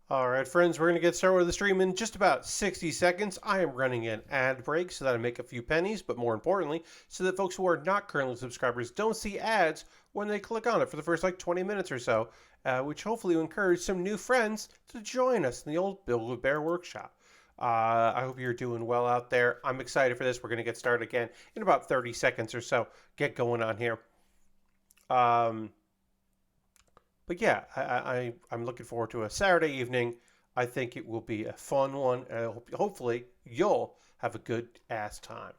All right, friends, we're going to get started with the stream in just about 60 seconds. I am running an ad break so that I make a few pennies, but more importantly, so that folks who are not currently subscribers don't see ads when they click on it for the first 20 minutes or so, which hopefully will encourage some new friends to join us in the old Build with Baer Workshop. I hope you're doing well out there. I'm excited for this. We're going to get started again in about 30 seconds or so. Get going on here. Um, but yeah, I'm looking forward to a Saturday evening. I think it will be a fun one, and hopefully you'll have a good ass time.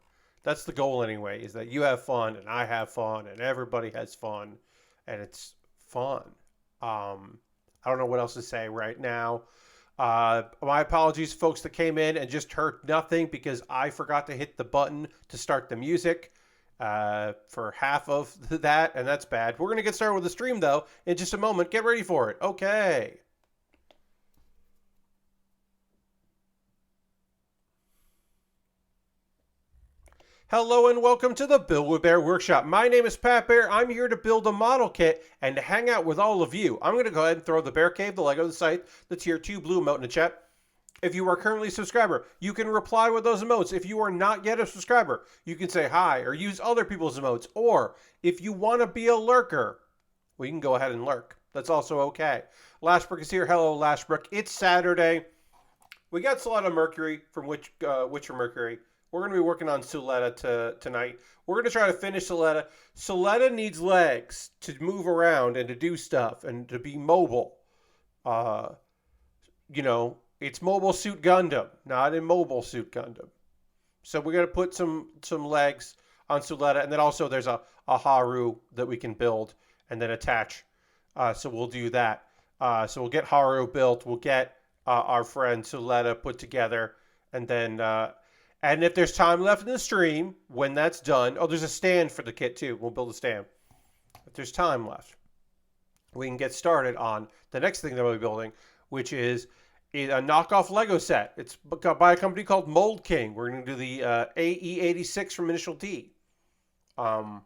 That's the goal anyway, is that you have fun and I have fun and everybody has fun, and it's fun. I don't know what else to say right now. My apologies, folks that came in and just heard nothing because I forgot to hit the button to start the music for half of that, and that's bad. We're going to get started with the stream, though, in just a moment. Get ready for it. Okay. Hello and welcome to the Build with Baer Workshop. My name is Pat Baer. I'm here to build a model kit and to hang out with all of you. I'm going to go ahead and throw the Bear Cave, the Lego, the Scythe, the Tier 2 Blue emote in the chat. If you are currently a subscriber, you can reply with those emotes. If you are not yet a subscriber, you can say hi or use other people's emotes. Or if you want to be a lurker, well, you can go ahead and lurk. That's also okay. Lashbrook is here. Hello, Lashbrook. It's Saturday. We got Suletta Mercury from Witcher Mercury. We're going to be working on Suletta tonight. We're going to try to finish Suletta. Suletta needs legs to move around and to do stuff and to be mobile. You know, it's Mobile Suit Gundam, not in Mobile Suit Gundam. So we're going to put some legs on Suletta, and then also there's a Haru that we can build and then attach. So we'll do that. So we'll get Haru built. We'll get our friend Suletta put together, and then and if there's time left in the stream when that's done, oh, there's a stand for the kit too. We'll build a stand. If there's time left, we can get started on the next thing that we'll be building, which is a knockoff Lego set. It's by a company called Mold King. We're going to do the AE86 from Initial D. And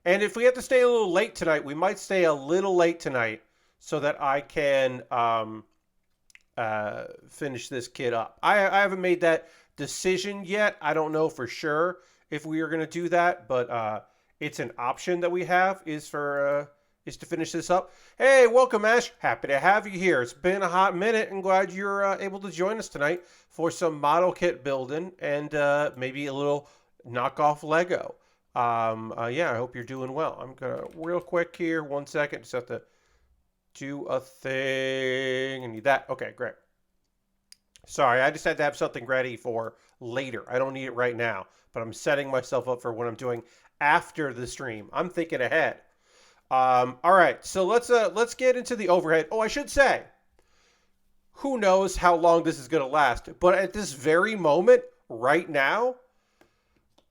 if we have to stay a little late tonight, we might stay a little late tonight so that I can finish this kit up. I haven't made that decision yet. I don't know for sure if we are going to do that, but it's an option that we have is to finish this up. Hey, welcome, Ash. Happy to have you here. It's been a hot minute, and glad you're able to join us tonight for some model kit building and maybe a little knockoff Lego. Yeah, I hope you're doing well. I'm gonna real quick here. 1 second. Just have to do a thing. I need that. Okay, great. Sorry, I just had to have something ready for later. I don't need it right now, but I'm setting myself up for what I'm doing after the stream. I'm thinking ahead. All right, so let's get into the overhead. Oh, I should say, who knows how long this is going to last? But at this very moment, right now,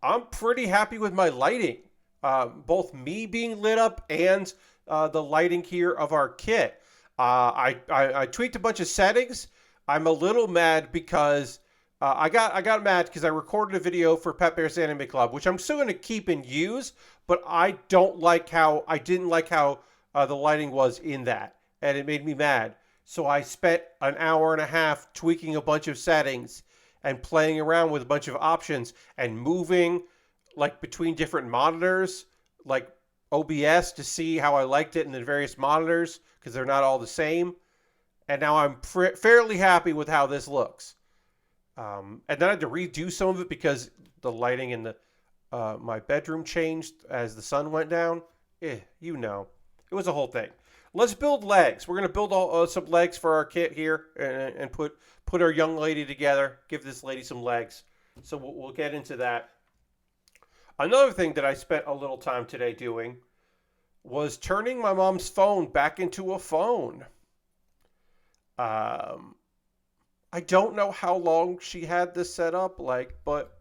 I'm pretty happy with my lighting. Both me being lit up and the lighting here of our kit. I tweaked a bunch of settings. I'm a little mad because I got mad because I recorded a video for Pet Bear's Anime Club, which I'm still going to keep and use, but I didn't like how the lighting was in that, and it made me mad. So I spent an hour and a half tweaking a bunch of settings and playing around with a bunch of options and moving like between different monitors, like OBS, to see how I liked it in the various monitors because they're not all the same. And now I'm fairly happy with how this looks. And then I had to redo some of it because the lighting in my bedroom changed as the sun went down. You know, it was a whole thing. Let's build legs. We're going to build some legs for our kit here and put our young lady together. Give this lady some legs. So we'll get into that. Another thing that I spent a little time today doing was turning my mom's phone back into a phone. I don't know how long she had this set up, but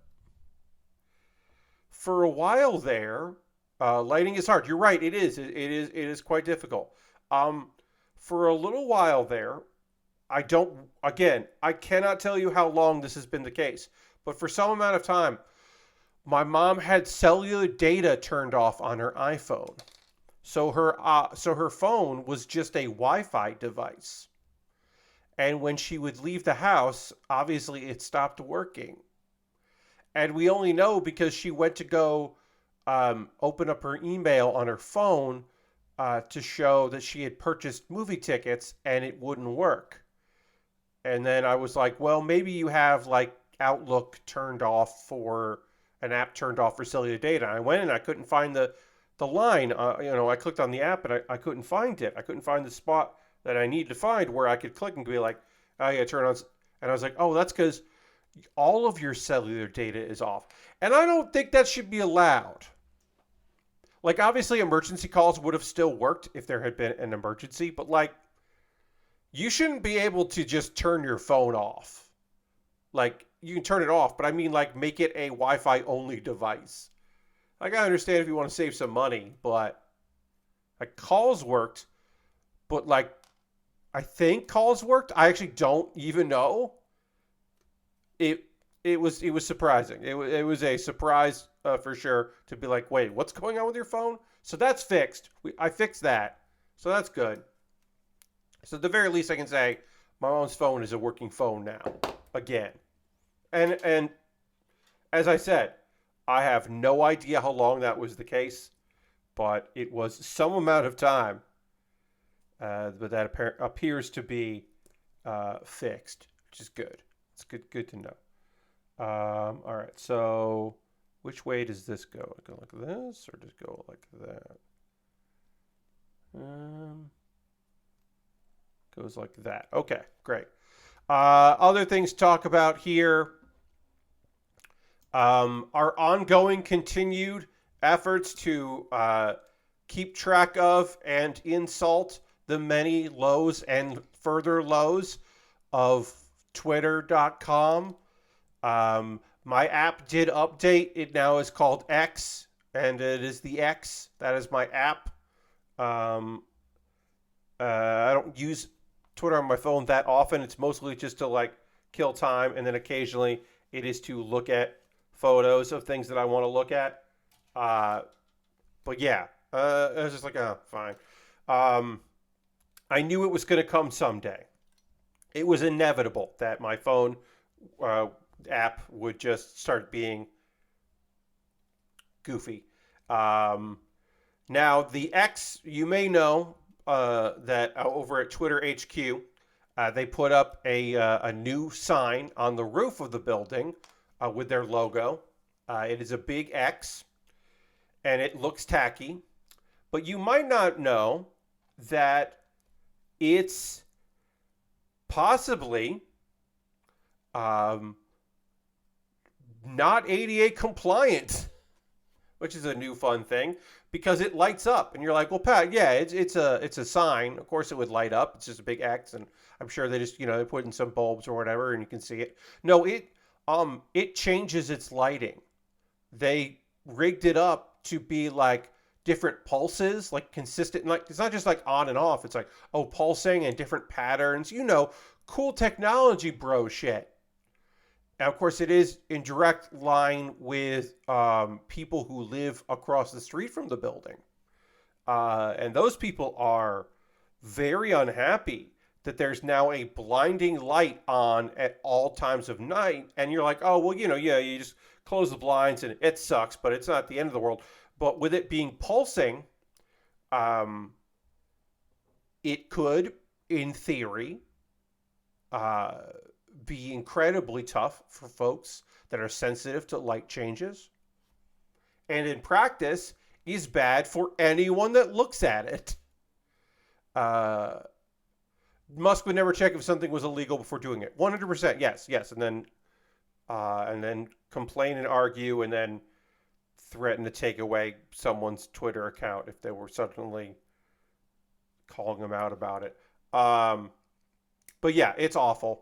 for a while there, lighting is hard. You're right, it is. It is quite difficult. For a little while there, I cannot tell you how long this has been the case, but for some amount of time, my mom had cellular data turned off on her iPhone. So her phone was just a Wi-Fi device. And when she would leave the house, obviously it stopped working. And we only know because she went to go open up her email on her phone to show that she had purchased movie tickets and it wouldn't work. And then I was like, well, maybe you have like Outlook turned off for an app turned off for cellular data. I went and I couldn't find the line. I clicked on the app and I couldn't find it. I couldn't find the spot that I needed to find where I could click and be like, oh yeah, turn on. And I was like, oh, that's because all of your cellular data is off. And I don't think that should be allowed. Like, obviously, emergency calls would have still worked if there had been an emergency, but like, you shouldn't be able to just turn your phone off. Like, you can turn it off, but I mean, like, make it a Wi-Fi only device. Like, I understand if you want to save some money, but like, calls worked, but like, I think calls worked. I actually don't even know. It was surprising. It was a surprise for sure to be like, wait, what's going on with your phone? So that's fixed. I fixed that, so that's good. So at the very least, I can say my mom's phone is a working phone now again. And as I said, I have no idea how long that was the case, but it was some amount of time. But that appears to be fixed, which is good. It's good to know. All right, so which way does this go? Go like this, or just go like that? Goes like that. Okay, great. Other things to talk about here. Our ongoing, continued efforts to keep track of and insult the many lows and further lows of Twitter.com. My app did update. It now is called X, and it is the X. That is my app. I don't use Twitter on my phone that often. It's mostly just to like kill time, and then occasionally it is to look at photos of things that I want to look at. But yeah, I was just like, oh, fine. I knew it was going to come someday. It was inevitable that my phone app would just start being goofy. Now, the X, you may know that over at Twitter HQ, they put up a new sign on the roof of the building with their logo. It is a big X, and it looks tacky. But you might not know that it's possibly not ADA compliant, which is a new fun thing because it lights up, and you're like, well, Pat, yeah, it's a sign. Of course, it would light up. It's just a big X, and I'm sure they just they put in some bulbs or whatever, and you can see it. No, it changes its lighting. They rigged it up to be like different pulses, like consistent. Like it's not just like on and off. It's like pulsing and different patterns. Cool technology, bro. Shit. And of course, it is in direct line with people who live across the street from the building. And those people are very unhappy that there's now a blinding light on at all times of night. And you're like, oh, well, yeah, you just close the blinds and it sucks, but it's not the end of the world. But with it being pulsing, it could, in theory, be incredibly tough for folks that are sensitive to light changes, and in practice is bad for anyone that looks at it. Musk would never check if something was illegal before doing it. 100%, yes, and then complain and argue, and then threaten to take away someone's Twitter account if they were suddenly calling them out about it. But yeah, it's awful.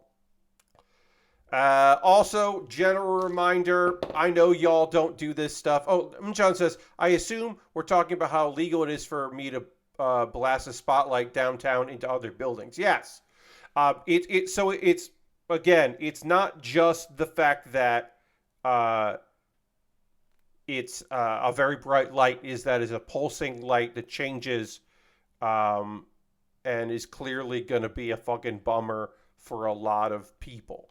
Also, general reminder, I know y'all don't do this stuff. Oh, John says, I assume we're talking about how illegal it is for me to blast a spotlight downtown into other buildings. Yes. So it's, again, it's not just the fact that it's a very bright light, is a pulsing light that changes and is clearly going to be a fucking bummer for a lot of people.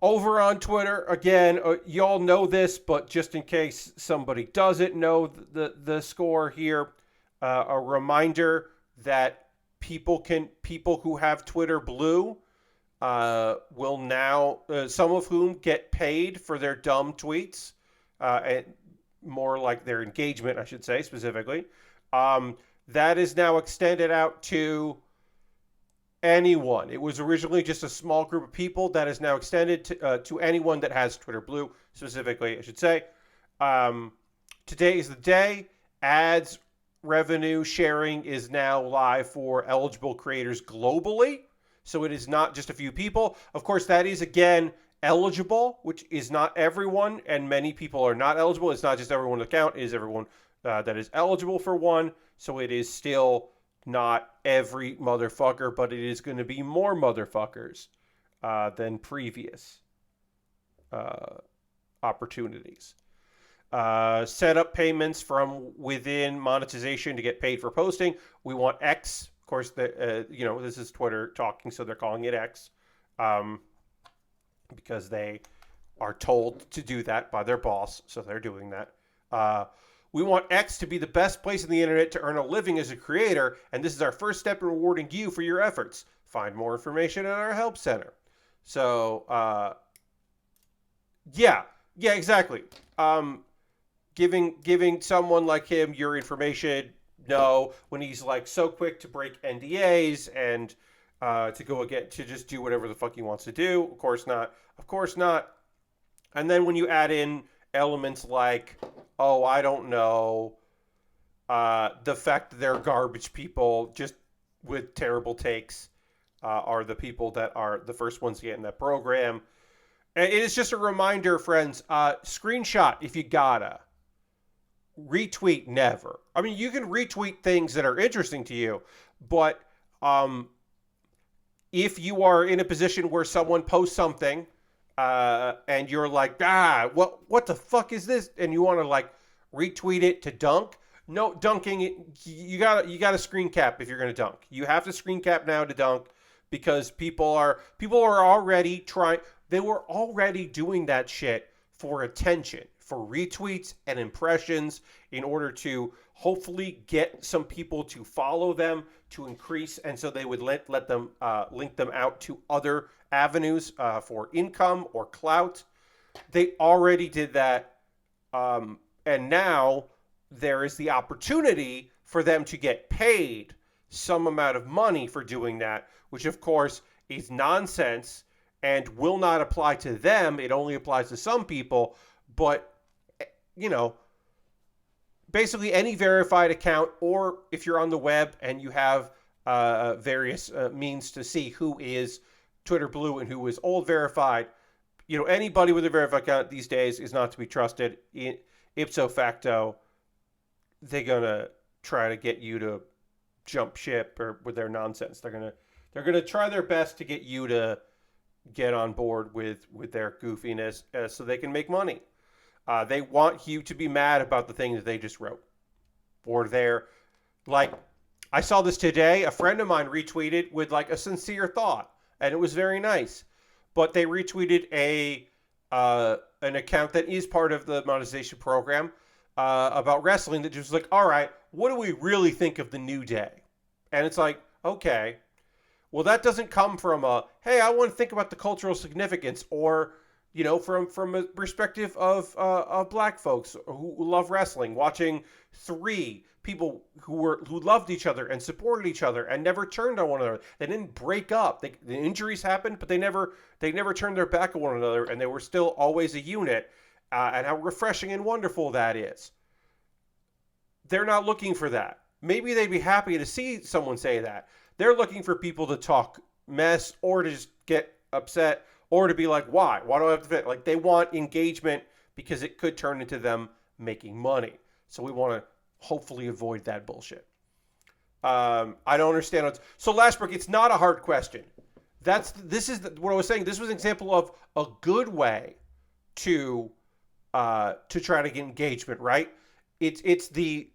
Over on Twitter, again, y'all know this, but just in case somebody doesn't know the score here, a reminder that people who have Twitter Blue will now, some of whom get paid for their dumb tweets, and more like their engagement, I should say, specifically. That is now extended out to anyone. It was originally just a small group of people. That is now extended to anyone that has Twitter Blue, specifically, I should say. Today is the day. Ads revenue sharing is now live for eligible creators globally. So it is not just a few people. Of course, that is, again, eligible, which is not everyone, and many people are not eligible. It's not just everyone to count. It is everyone that is eligible for one. So it is still not every motherfucker, but it is going to be more motherfuckers than previous opportunities. Set up payments from within monetization to get paid for posting. We want X. Of course, this is Twitter talking, so they're calling it X because they are told to do that by their boss, so they're doing that. We want X to be the best place on the internet to earn a living as a creator, and this is our first step in rewarding you for your efforts. Find more information at our help center. So, yeah, exactly. Giving someone like him your information, no, when he's like so quick to break NDAs and to just do whatever the fuck he wants to do. Of course not. And then when you add in elements like, oh, I don't know, the fact that they're garbage people just with terrible takes are the people that are the first ones to get in that program. And it is just a reminder, friends, screenshot if you gotta. Retweet never. I mean, you can retweet things that are interesting to you, but if you are in a position where someone posts something and you're like, what the fuck is this? And you want to like retweet it to dunk. No, dunking it, you got to screen cap if you're going to dunk. You have to screen cap now to dunk because people are already trying. They were already doing that shit for attention, for retweets and impressions in order to hopefully get some people to follow them to increase. And so they would let them link them out to other avenues for income or clout. They already did that. And now there is the opportunity for them to get paid some amount of money for doing that, which of course is nonsense and will not apply to them. It only applies to some people. But, basically any verified account, or if you're on the web and you have various means to see who is Twitter Blue and who is old verified, anybody with a verified account these days is not to be trusted. Ipso facto, they're going to try to get you to jump ship or with their nonsense. They're going to try their best to get you to get on board with their goofiness so they can make money. They want you to be mad about the thing that they just wrote. Or I saw this today. A friend of mine retweeted with like a sincere thought, and it was very nice. But they retweeted an account that is part of the monetization program about wrestling that just like, all right, what do we really think of the New Day? And it's like, okay, well, that doesn't come from hey, I want to think about the cultural significance, or from a perspective of black folks who love wrestling, watching three people who loved each other and supported each other and never turned on one another. They didn't break up. The injuries happened, but they never turned their back on one another, and they were still always a unit. And how refreshing and wonderful that is. They're not looking for that. Maybe they'd be happy to see someone say that. They're looking for people to talk mess or to just get upset or to be like, why? Why do I have to fit? Like, they want engagement because it could turn into them making money. So we want to hopefully avoid that bullshit. I don't understand. So, Lashbrook, it's not a hard question. What I was saying. This was an example of a good way to try to get engagement, right? It's the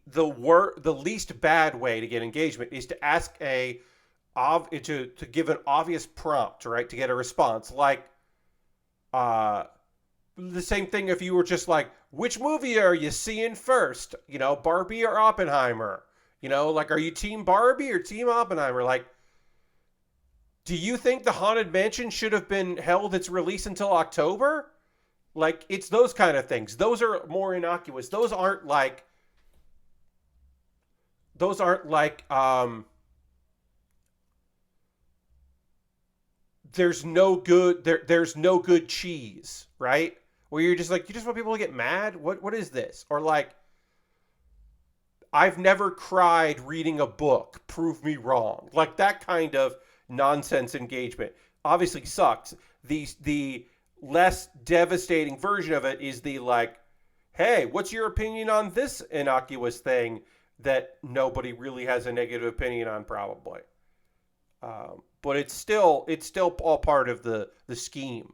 least bad way to get engagement is to ask a to give an obvious prompt, right, to get a response, like uh, the same thing if you were just like, which movie are you seeing first? Barbie or Oppenheimer? Like, are you team Barbie or team Oppenheimer? Like, do you think the Haunted Mansion should have been held its release until October? Like, it's those kind of things. Those are more innocuous. Those aren't like there's no good cheese, right? Where you're just like, you just want people to get mad? What is this? Or like, I've never cried reading a book. Prove me wrong. Like that kind of nonsense engagement obviously sucks. The less devastating version of it is the like, hey, what's your opinion on this innocuous thing that nobody really has a negative opinion on, probably. But it's still all part of the scheme.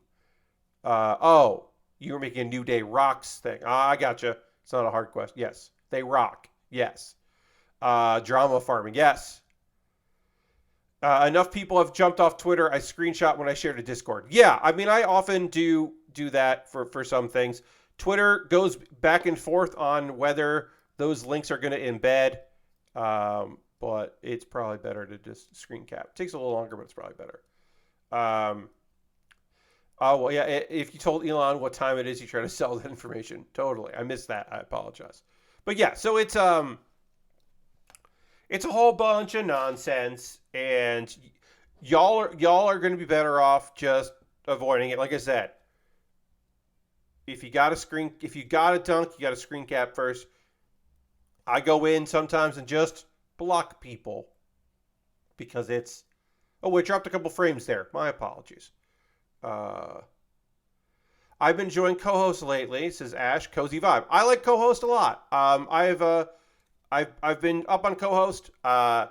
Oh, you were making a New Day rocks thing. I gotcha. It's not a hard question. Yes, they rock. Yes. Drama farming. Yes. Enough people have jumped off Twitter. I screenshot when I shared a Discord. Yeah, I mean, I often do that for some things. Twitter goes back and forth on whether those links are going to embed, but it's probably better to just screen cap. It takes a little longer, but it's probably better. Oh, well, yeah, if you told Elon what time it is, you try to sell that information. Totally. I missed that. I apologize. But yeah, so it's a whole bunch of nonsense, and y'all are going to be better off just avoiding it. Like I said, if you got a dunk, you got to screen cap first. I go in sometimes and just block people because it's. Oh, we dropped a couple frames there. My apologies. I've been enjoying co-host lately, says Ash. Cozy vibe. I like co-host a lot. I've been up on co-host. I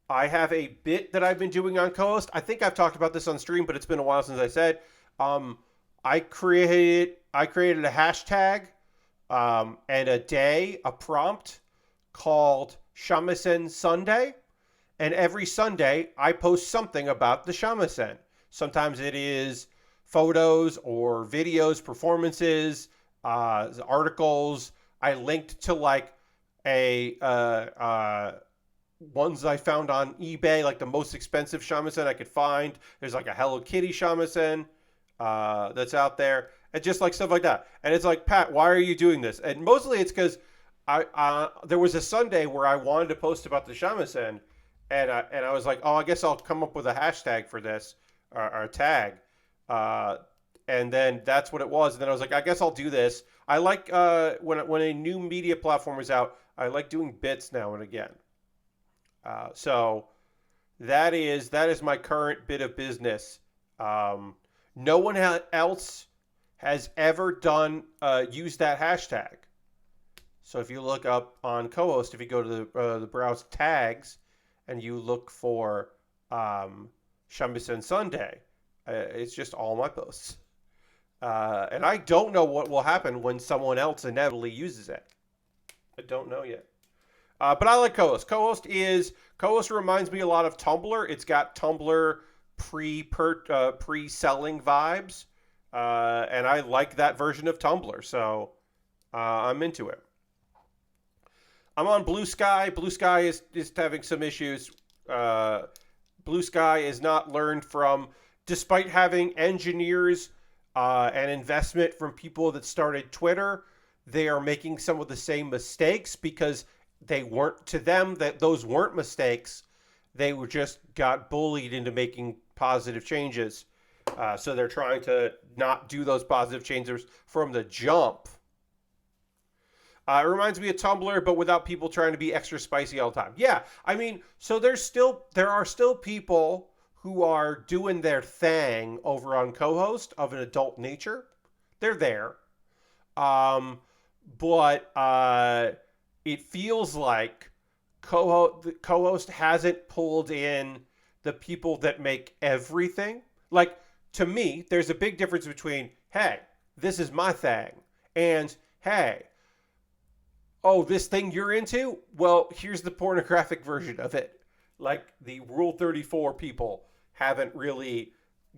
have a bit that I've been doing on co-host. I think I've talked about this on stream, but it's been a while since I said. I created a hashtag and a prompt called Shamisen Sunday, and every Sunday I post something about the shamisen. Sometimes it is photos or videos, performances, articles. I linked to like a ones I found on eBay, like the most expensive shamisen I could find. There's like a Hello Kitty shamisen that's out there, and just like stuff like that. And it's like, Pat, why are you doing this? And mostly it's because there was a Sunday where I wanted to post about the shamisen, and I was like, oh, I guess I'll come up with a hashtag for this or a tag, and then that's what it was. And then I was like, I guess I'll do this. I like when a new media platform is out, I like doing bits now and again. So that is my current bit of business. No one else has ever used that hashtag. So if you look up on co-host, if you go to the browse tags and you look for Shamisen Sunday, it's just all my posts. And I don't know what will happen when someone else inevitably uses it. I don't know yet. But I like co-host. Co-host reminds me a lot of Tumblr. It's got Tumblr pre-selling vibes. And I like that version of Tumblr. So I'm into it. I'm on Blue Sky. Blue Sky is having some issues. Blue Sky is not learned from, despite having engineers and investment from people that started Twitter, they are making some of the same mistakes because those weren't mistakes. They were just got bullied into making positive changes. So they're trying to not do those positive changes from the jump. It reminds me of Tumblr, but without people trying to be extra spicy all the time. Yeah, I mean, so there are still people who are doing their thing over on co-host of an adult nature. They're there. But it feels like co-host hasn't pulled in the people that make everything. Like, to me, there's a big difference between, hey, this is my thing, and, hey, oh, this thing you're into? Well, here's the pornographic version of it. Like the Rule 34 people haven't really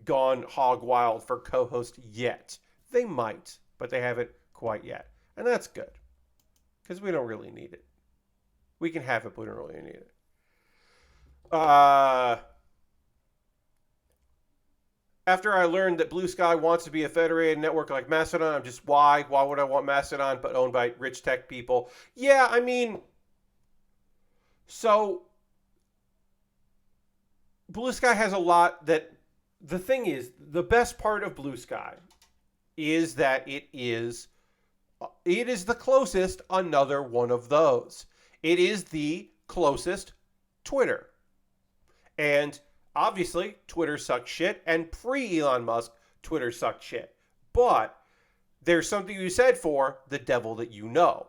gone hog wild for co-host yet. They might, but they haven't quite yet. And that's good because we don't really need it. We can have it, but we don't really need it. Uh, After I learned that Blue Sky wants to be a federated network like Mastodon, I'm just, why? Why would I want Mastodon but owned by rich tech people? Yeah, I mean, so Blue Sky has a lot that, the thing is, the best part of Blue Sky is that it is the closest another one of those. It is the closest Twitter. And obviously, Twitter sucked shit, and pre-Elon Musk, Twitter sucked shit. But there's something you said for the devil that you know.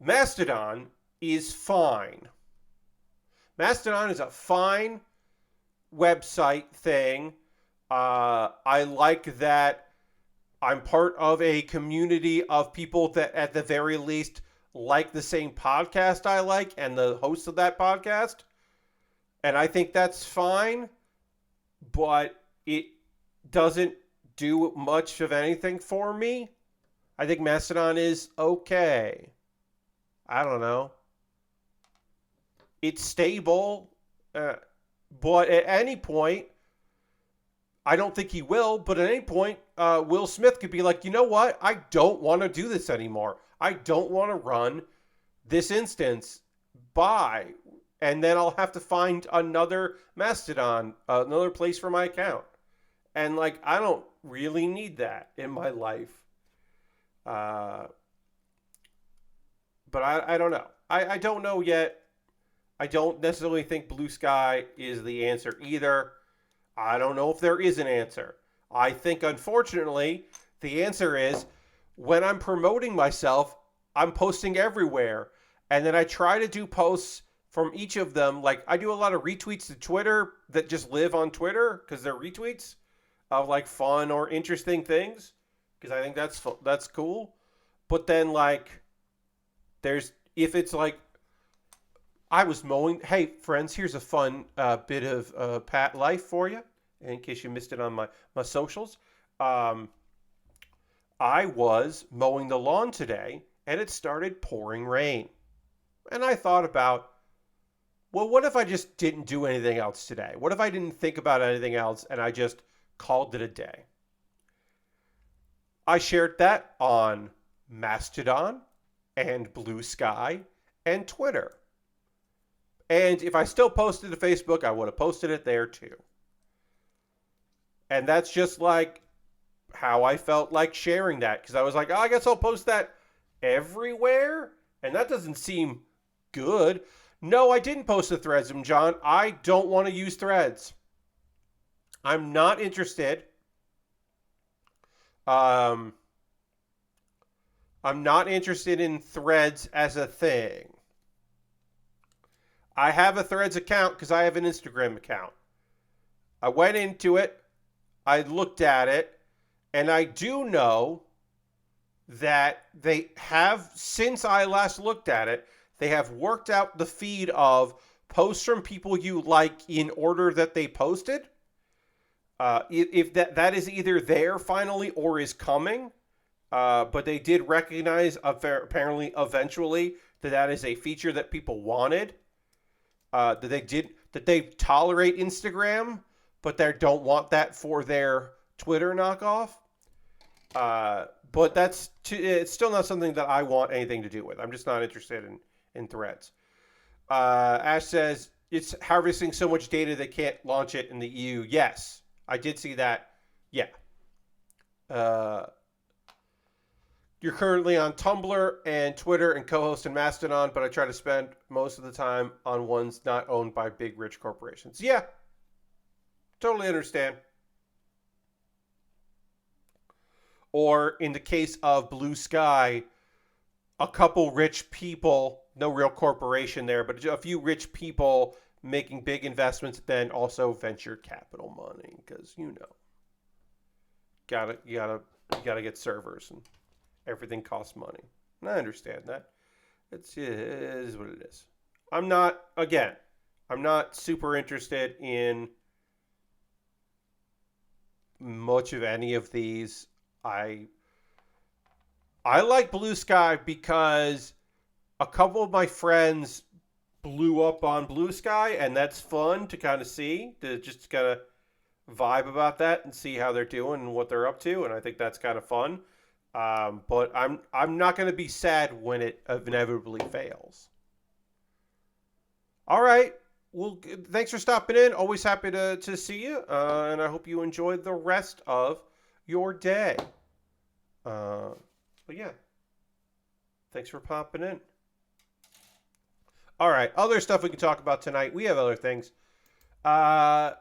Mastodon is fine. Mastodon is a fine website thing. I like that I'm part of a community of people that at the very least like the same podcast I like and the host of that podcast. And I think that's fine, but it doesn't do much of anything for me. I think Mastodon is okay. I don't know. It's stable, but at any point, I don't think he will, but at any point, Will Smith could be like, you know what? I don't want to do this anymore. I don't want to run this instance. Bye. And then I'll have to find another Mastodon, another place for my account. And, like, I don't really need that in my life. But I don't know. I don't know yet. I don't necessarily think Blue Sky is the answer either. I don't know if there is an answer. I think, unfortunately, the answer is when I'm promoting myself, I'm posting everywhere. And then I try to do posts from each of them. Like, I do a lot of retweets to Twitter that just live on Twitter because they're retweets of, like, fun or interesting things. Because I think that's cool. But then, like, if it's like, I was mowing. Hey, friends, here's a fun bit of Pat life for you, in case you missed it on my socials. I was mowing the lawn today, and it started pouring rain. And I thought about, well, what if I just didn't do anything else today? What if I didn't think about anything else, and I just called it a day? I shared that on Mastodon and Blue Sky and Twitter. And if I still posted to Facebook, I would have posted it there too. And that's just like how I felt like sharing that. Because I was like, oh, I guess I'll post that everywhere. And that doesn't seem good. No, I didn't post the Threads, John. I don't want to use Threads. I'm not interested. I'm not interested in Threads as a thing. I have a Threads account because I have an Instagram account. I went into it, I looked at it, and I do know that they have, since I last looked at it, they have worked out the feed of posts from people you like in order that they posted. If that is either there finally or is coming, but they did recognize apparently eventually that is a feature that people wanted. That they tolerate Instagram, but they don't want that for their Twitter knockoff. But it's still not something that I want anything to do with. I'm just not interested in Threads. Ash says it's harvesting so much data they can't launch it in the EU. Yes, I did see that. Yeah. You're currently on Tumblr and Twitter and co-host in Mastodon, but I try to spend most of the time on ones not owned by big rich corporations. Yeah, totally understand. Or in the case of Blue Sky, a couple rich people, no real corporation there, but a few rich people making big investments, then also venture capital money, because you gotta get servers and everything costs money. And I understand that. It is what it is. I'm not, again, I'm not super interested in much of any of these. I I like Blue Sky because a couple of my friends blew up on Blue Sky, and that's fun to kind of see, to just kind of vibe about that and see how they're doing and what they're up to, and I think that's kind of fun. But I'm not going to be sad when it inevitably fails. All right. Well, thanks for stopping in. Always happy to see you, and I hope you enjoyed the rest of your day. Uh, but yeah, thanks for popping in. All right, other stuff we can talk about tonight. We have other things. Uh,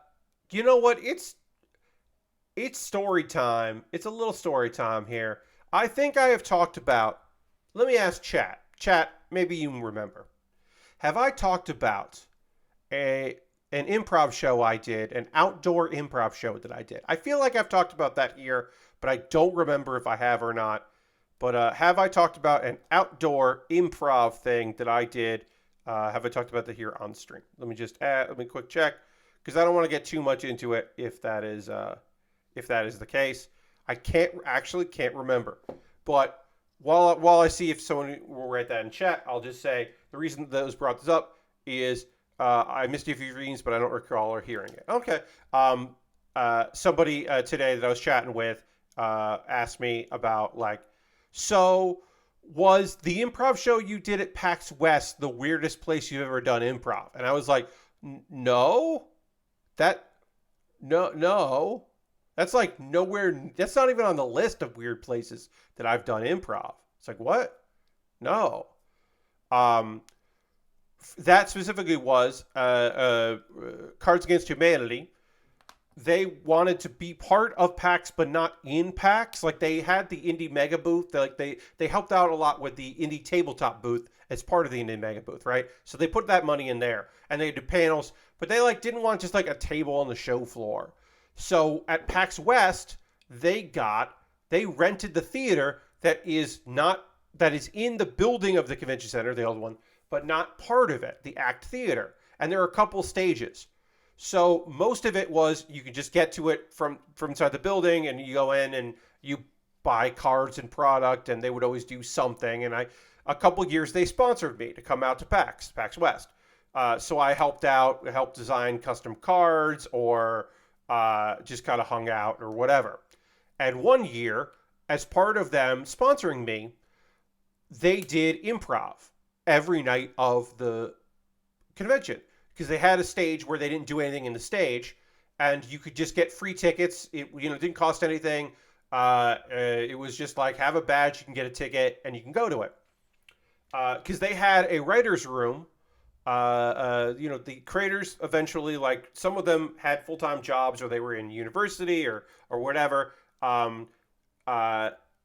you know what? It's story time. It's a little story time here. I think I have talked about. Let me ask chat. Chat, maybe you remember. Have I talked about a an improv show I did, an outdoor improv show that I did? I feel like I've talked about that here, but I don't remember if I have or not. But have I talked about an outdoor improv thing that I did? Have I talked about that here on stream? Let me just add. Let me quick check because I don't want to get too much into it if that is the case. I can't remember. But while I see if someone will write that in chat, I'll just say the reason that those brought this up is I missed a few readings, but I don't recall or hearing it. Okay. Somebody today that I was chatting with asked me about like, so was the improv show you did at PAX West the weirdest place you've ever done improv? And I was like, no, that no. That's like nowhere. That's not even on the list of weird places that I've done improv. It's like, what? No. Um, that specifically was Cards Against Humanity. They wanted to be part of PAX, but not in PAX. Like they had the indie mega booth. They helped out a lot with the indie tabletop booth as part of the indie mega booth, right? So they put that money in there, and they did panels. But they like didn't want just like a table on the show floor. So at PAX West, they rented the theater that is in the building of the convention center, the old one, but not part of it, the ACT Theater. And there are a couple stages. So most of it was you could just get to it from inside the building, and you go in and you buy cards and product, and they would always do something. And a couple of years they sponsored me to come out to PAX West. So I helped design custom cards, or just kind of hung out or whatever. And one year, as part of them sponsoring me, they did improv every night of the convention because they had a stage where they didn't do anything in the stage, and you could just get free tickets. It didn't cost anything. It was just like have a badge, you can get a ticket, and you can go to it. Because they had a writer's room. The creators eventually, like some of them had full-time jobs, or they were in university or whatever,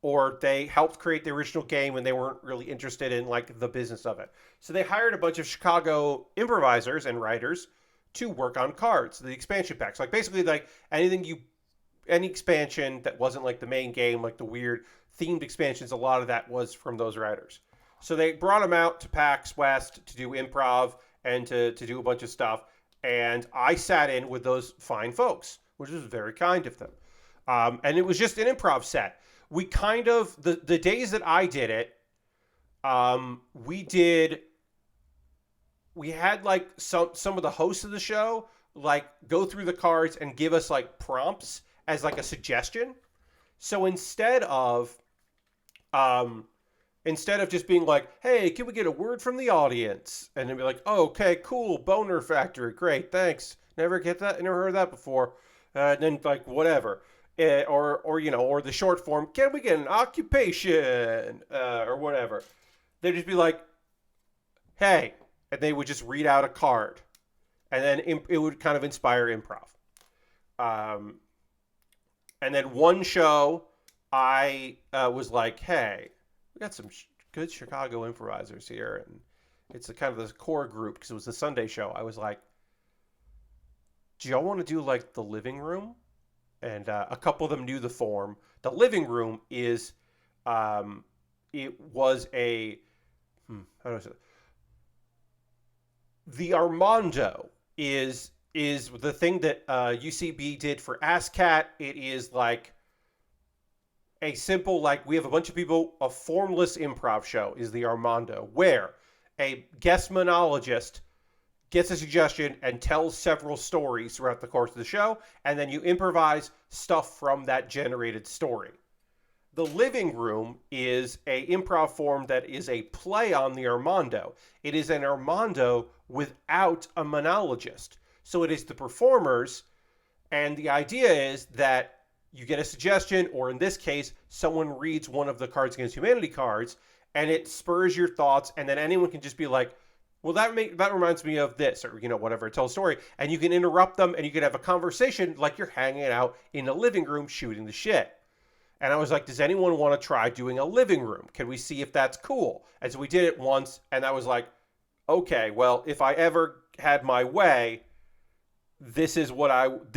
or they helped create the original game and they weren't really interested in like the business of it. So they hired a bunch of Chicago improvisers and writers to work on cards, the expansion packs, like basically like any expansion that wasn't like the main game, like the weird themed expansions. A lot of that was from those writers. So they brought him out to PAX West to do improv and to do a bunch of stuff. And I sat in with those fine folks, which was very kind of them. And it was just an improv set. We kind of, the days that I did it, we had like some of the hosts of the show like go through the cards and give us like prompts as like a suggestion. So instead of just being like, hey, can we get a word from the audience? And then be like, oh, okay, cool, Boner Factory, great, thanks. Never heard that before. And then like whatever. Or the short form, can we get an occupation? Or whatever. They'd just be like, hey, and they would just read out a card. And then it would kind of inspire improv. And then one show, I was like, hey, we got some good Chicago improvisers here, and it's a kind of this core group because it was the Sunday show. I was like, do y'all want to do like the living room? And a couple of them knew the form. The living room is, it was a, how do I say? The Armando is the thing that UCB did for ASCAT. It is like a simple, like, we have a bunch of people, a formless improv show is the Armando, where a guest monologist gets a suggestion and tells several stories throughout the course of the show, and then you improvise stuff from that generated story. The living room is a improv form that is a play on the Armando. It is an Armando without a monologist. So it is the performers, and the idea is that you get a suggestion, or in this case, someone reads one of the Cards Against Humanity cards, and it spurs your thoughts, and then anyone can just be like, well, that reminds me of this, or whatever, tell a story, and you can interrupt them, and you can have a conversation like you're hanging out in the living room shooting the shit. And I was like, does anyone want to try doing a living room? Can we see if that's cool? And so we did it once, and I was like, okay, well, if I ever had my way, this is what I would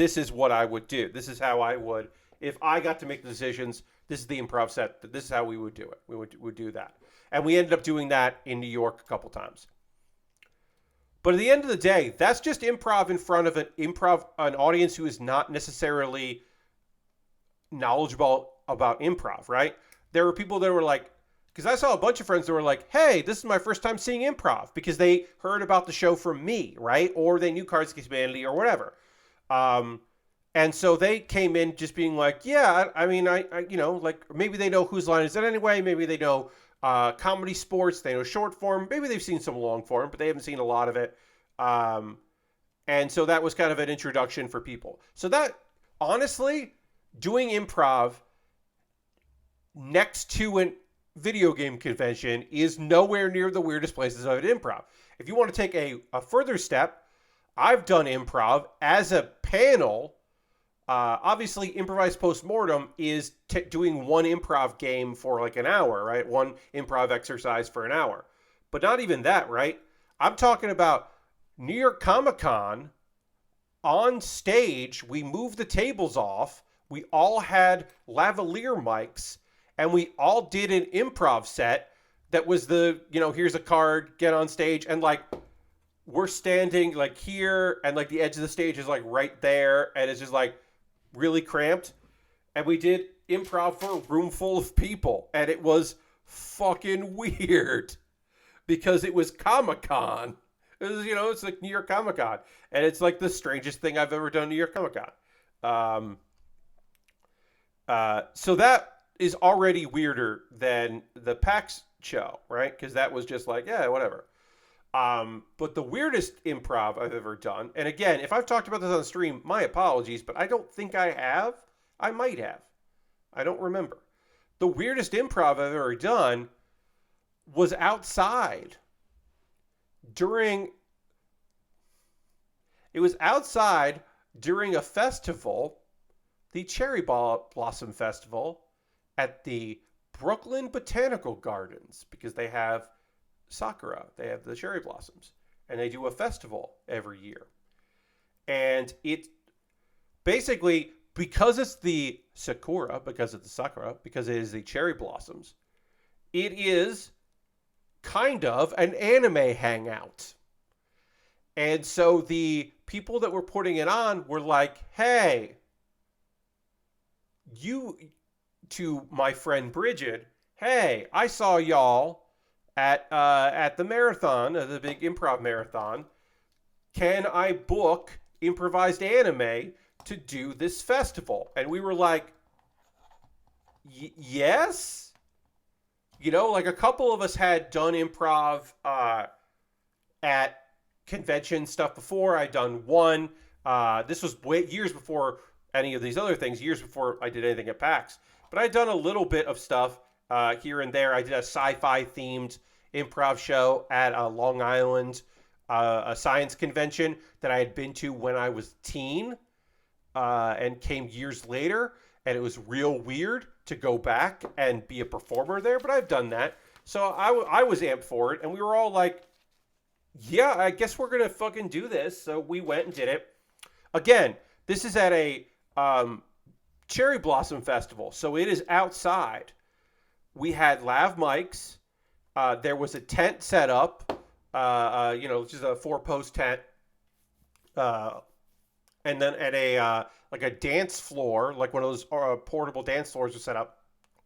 do. This is how I would, if I got to make the decisions. This is the improv set. This is how we would do it. We would do that, and we ended up doing that in New York a couple times. But at the end of the day, that's just improv in front of an audience who is not necessarily knowledgeable about improv, right? There were people that were like, because I saw a bunch of friends that were like, hey, this is my first time seeing improv, because they heard about the show from me, right? Or they knew Cards Against Humanity or whatever. And so they came in just being like, yeah, I mean, I like, maybe they know Whose Line Is It Anyway? Maybe they know comedy sports, they know short form. Maybe they've seen some long form, but they haven't seen a lot of it. And so that was kind of an introduction for people. So that, honestly, doing improv next to a video game convention is nowhere near the weirdest places I've done improv. If you want to take a further step, I've done improv as a panel. Obviously, improvised postmortem is doing one improv game for like an hour, right? One improv exercise for an hour. But not even that, right? I'm talking about New York Comic Con. On stage, we moved the tables off. We all had lavalier mics, and we all did an improv set that was here's a card, get on stage, and like we're standing like here, and like the edge of the stage is like right there, and it's just like really cramped. And we did improv for a room full of people, and it was fucking weird because it was Comic-Con. It was, it's like New York Comic-Con, and it's like the strangest thing I've ever done at New York Comic-Con. So that is already weirder than the PAX show, right? Because that was just like, yeah, whatever. But the weirdest improv I've ever done, and again, if I've talked about this on the stream, my apologies, but I don't think I have. I might have. I don't remember. The weirdest improv I've ever done was outside. It was outside during a festival, the Cherry Blossom Festival, at the Brooklyn Botanical Gardens, because they have sakura, they have the cherry blossoms, and they do a festival every year. And it basically, because it's the sakura, because it's the sakura, because it is the cherry blossoms, it is kind of an anime hangout. And so the people that were putting it on were like, hey, to my friend Bridget, hey, I saw y'all at the marathon, the big improv marathon. Can I book improvised anime to do this festival? And we were like, yes. Like a couple of us had done improv at convention stuff before. I'd done one. This was years before any of these other things, years before I did anything at PAX. But I'd done a little bit of stuff here and there. I did a sci-fi themed improv show at Long Island, a science convention that I had been to when I was a teen, and came years later. And it was real weird to go back and be a performer there, but I've done that. So I was amped for it, and we were all like, yeah, I guess we're going to fucking do this. So we went and did it. Again, this is at a Cherry Blossom Festival, so it is outside. We had lav mics. There was a tent set up. which is a 4-post tent, uh, and then at a like a dance floor, like one of those portable dance floors was set up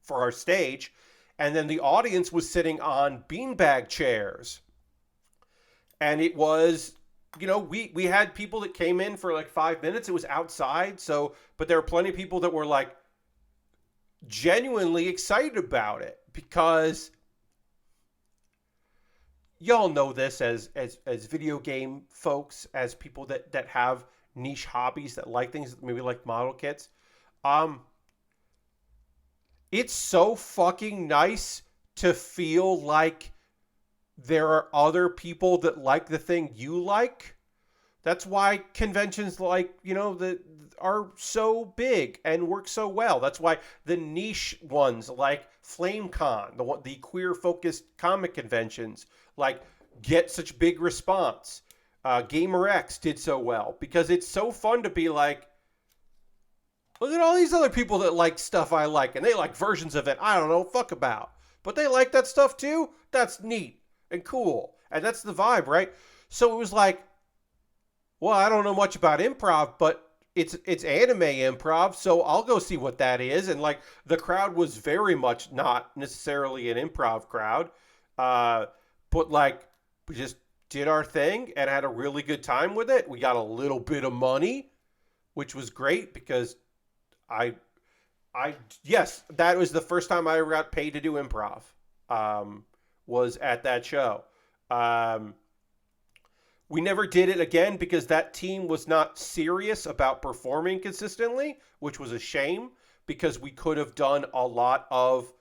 for our stage, and then the audience was sitting on beanbag chairs, and it was, we had people that came in for like 5 minutes. It was outside, so but there were plenty of people that were like genuinely excited about it because y'all know this as video game folks, as people that have niche hobbies that like things, maybe like model kits. Um, it's so fucking nice to feel like there are other people that like the thing you like. That's why conventions like, that are so big and work so well. That's why the niche ones like FlameCon, the queer focused comic conventions, like get such big response. GamerX did so well because it's so fun to be like, look at all these other people that like stuff I like, and they like versions of it I don't know fuck about, but they like that stuff too. That's neat and cool, and that's the vibe, right? So it was like, well, I don't know much about improv, but it's anime improv, so I'll go see what that is. And like the crowd was very much not necessarily an improv crowd, but like we just did our thing and had a really good time with it. We got a little bit of money, which was great because I yes, that was the first time I ever got paid to do improv. Was at that show. We never did it again because that team was not serious about performing consistently, which was a shame because we could have done a lot of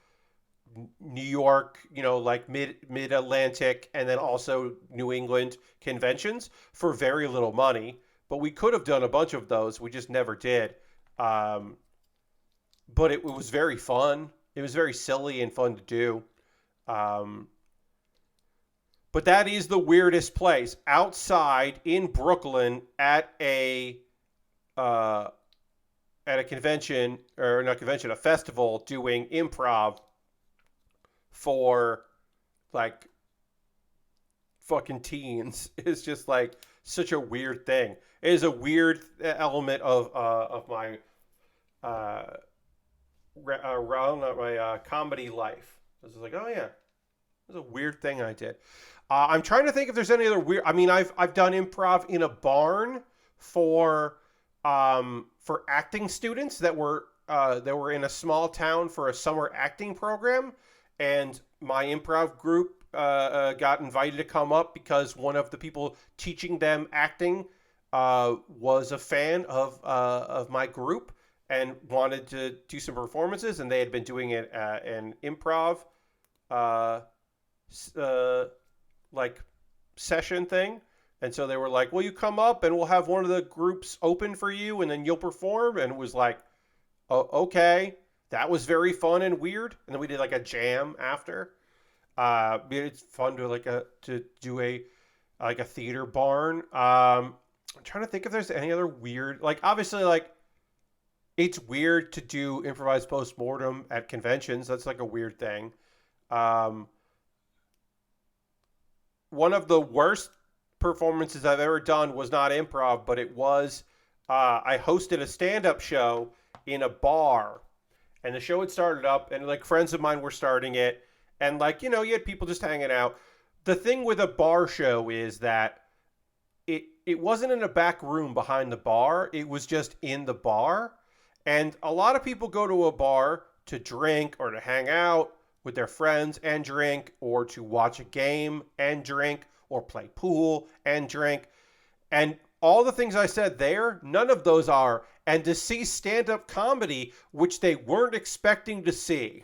New York, like mid Atlantic, and then also New England conventions for very little money. But we could have done a bunch of those. We just never did. But it was very fun. It was very silly and fun to do. Um, but that is the weirdest place outside in Brooklyn uh, at a convention, or not convention, a festival, doing improv for like fucking teens. It's just like such a weird thing. It is a weird element of my comedy life. This is like, oh yeah, it was a weird thing I did. I'm trying to think if there's any other weird. I mean, I've done improv in a barn for acting students that were in a small town for a summer acting program, and my improv group got invited to come up because one of the people teaching them acting was a fan of my group and wanted to do some performances, and they had been doing it at an improv like session thing. And so they were like, well, you come up and we'll have one of the groups open for you and then you'll perform. And it was like, oh, okay. That was very fun and weird. And then we did like a jam after. It's fun to do a theater barn. I'm trying to think if there's any other weird, like obviously like it's weird to do improvised postmortem at conventions. That's like a weird thing. One of the worst performances I've ever done was not improv, but it was I hosted a stand-up show in a bar, and the show had started up, and like friends of mine were starting it, and like you had people just hanging out. The thing with a bar show is that it wasn't in a back room behind the bar; it was just in the bar, and a lot of people go to a bar to drink or to hang out with their friends and drink, or to watch a game and drink, or play pool and drink. And all the things I said there, none of those are. And to see stand-up comedy, which they weren't expecting to see.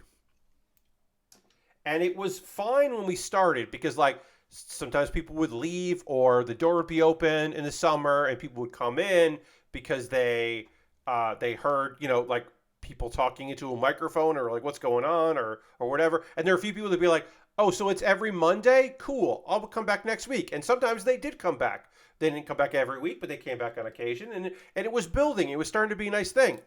And it was fine when we started because like sometimes people would leave or the door would be open in the summer and people would come in because they heard, like people talking into a microphone or like what's going on or whatever. And there are a few people that be like, oh, so it's every Monday? Cool. I'll come back next week. And sometimes they did come back. They didn't come back every week, but they came back on occasion. And it was building. It was starting to be a nice thing.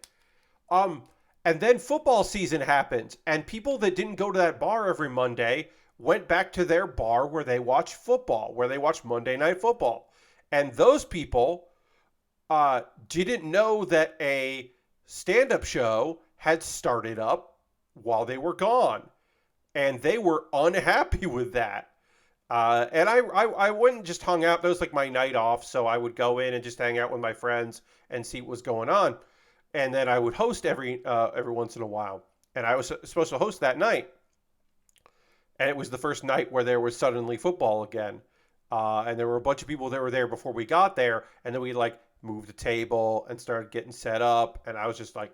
And then football season happened. And people that didn't go to that bar every Monday went back to their bar where they watch football, where they watch Monday Night Football. And those people didn't know that a stand-up show had started up while they were gone. And they were unhappy with that. And I went and just hung out. That was like my night off. So I would go in and just hang out with my friends and see what was going on. And then I would host every once in a while. And I was supposed to host that night. And it was the first night where there was suddenly football again. And there were a bunch of people that were there before we got there. And then we like moved the table and started getting set up. And I was just like,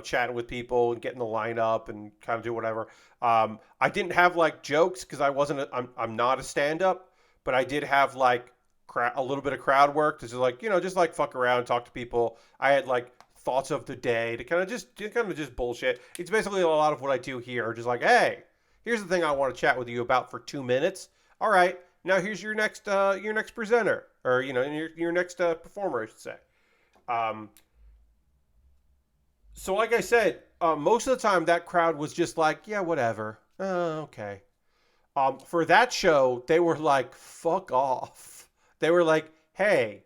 chatting with people and getting the lineup and kind of do whatever. I didn't have like jokes because I'm not a stand-up, but I did have like a little bit of crowd work to just like fuck around, talk to people. I had like thoughts of the day to kind of just bullshit. It's basically a lot of what I do here. Just like, hey, here's the thing I want to chat with you about for 2 minutes. All right, now here's your next presenter, or your next performer, I should say. So like I said, most of the time that crowd was just like, yeah, whatever. Okay. For that show, they were like, fuck off. They were like, hey,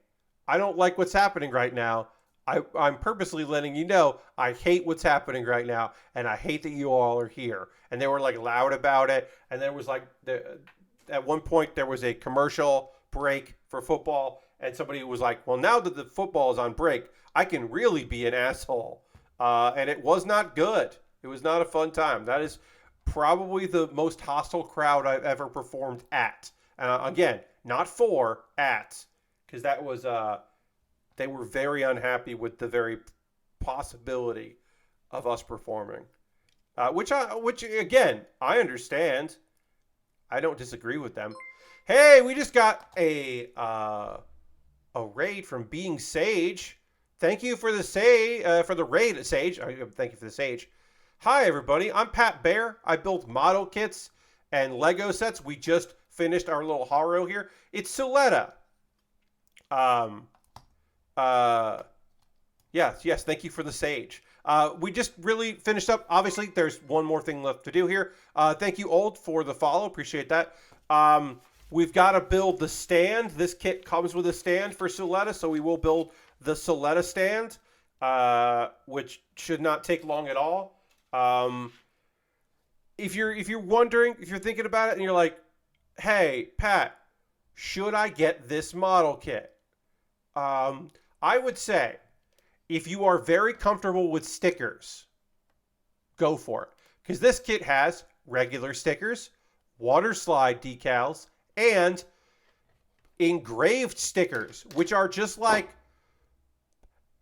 I don't like what's happening right now. I'm purposely letting you know I hate what's happening right now, and I hate that you all are here. And they were like loud about it. And there was like, at one point there was a commercial break for football, and somebody was like, well, now that the football is on break, I can really be an asshole. And it was not good. It was not a fun time. That is probably the most hostile crowd I've ever performed at. Again, not for, at. Because that was, they were very unhappy with the very possibility of us performing. Which again, I understand. I don't disagree with them. Hey, we just got a raid from Being Sage. Thank you for the raid, Sage. Thank you for the Sage. Hi, everybody. I'm Pat Baer. I build model kits and Lego sets. We just finished our little haro here. It's Suletta. Yes. Thank you for the Sage. We just really finished up. Obviously, there's one more thing left to do here. Thank you, Old, for the follow. Appreciate that. We've got to build the stand. This kit comes with a stand for Suletta, so we will build the Suletta stand, which should not take long at all. If you're wondering, if you're thinking about it and you're like, hey, Pat, should I get this model kit? I would say if you are very comfortable with stickers, go for it. Because this kit has regular stickers, water slide decals, and engraved stickers, which are just like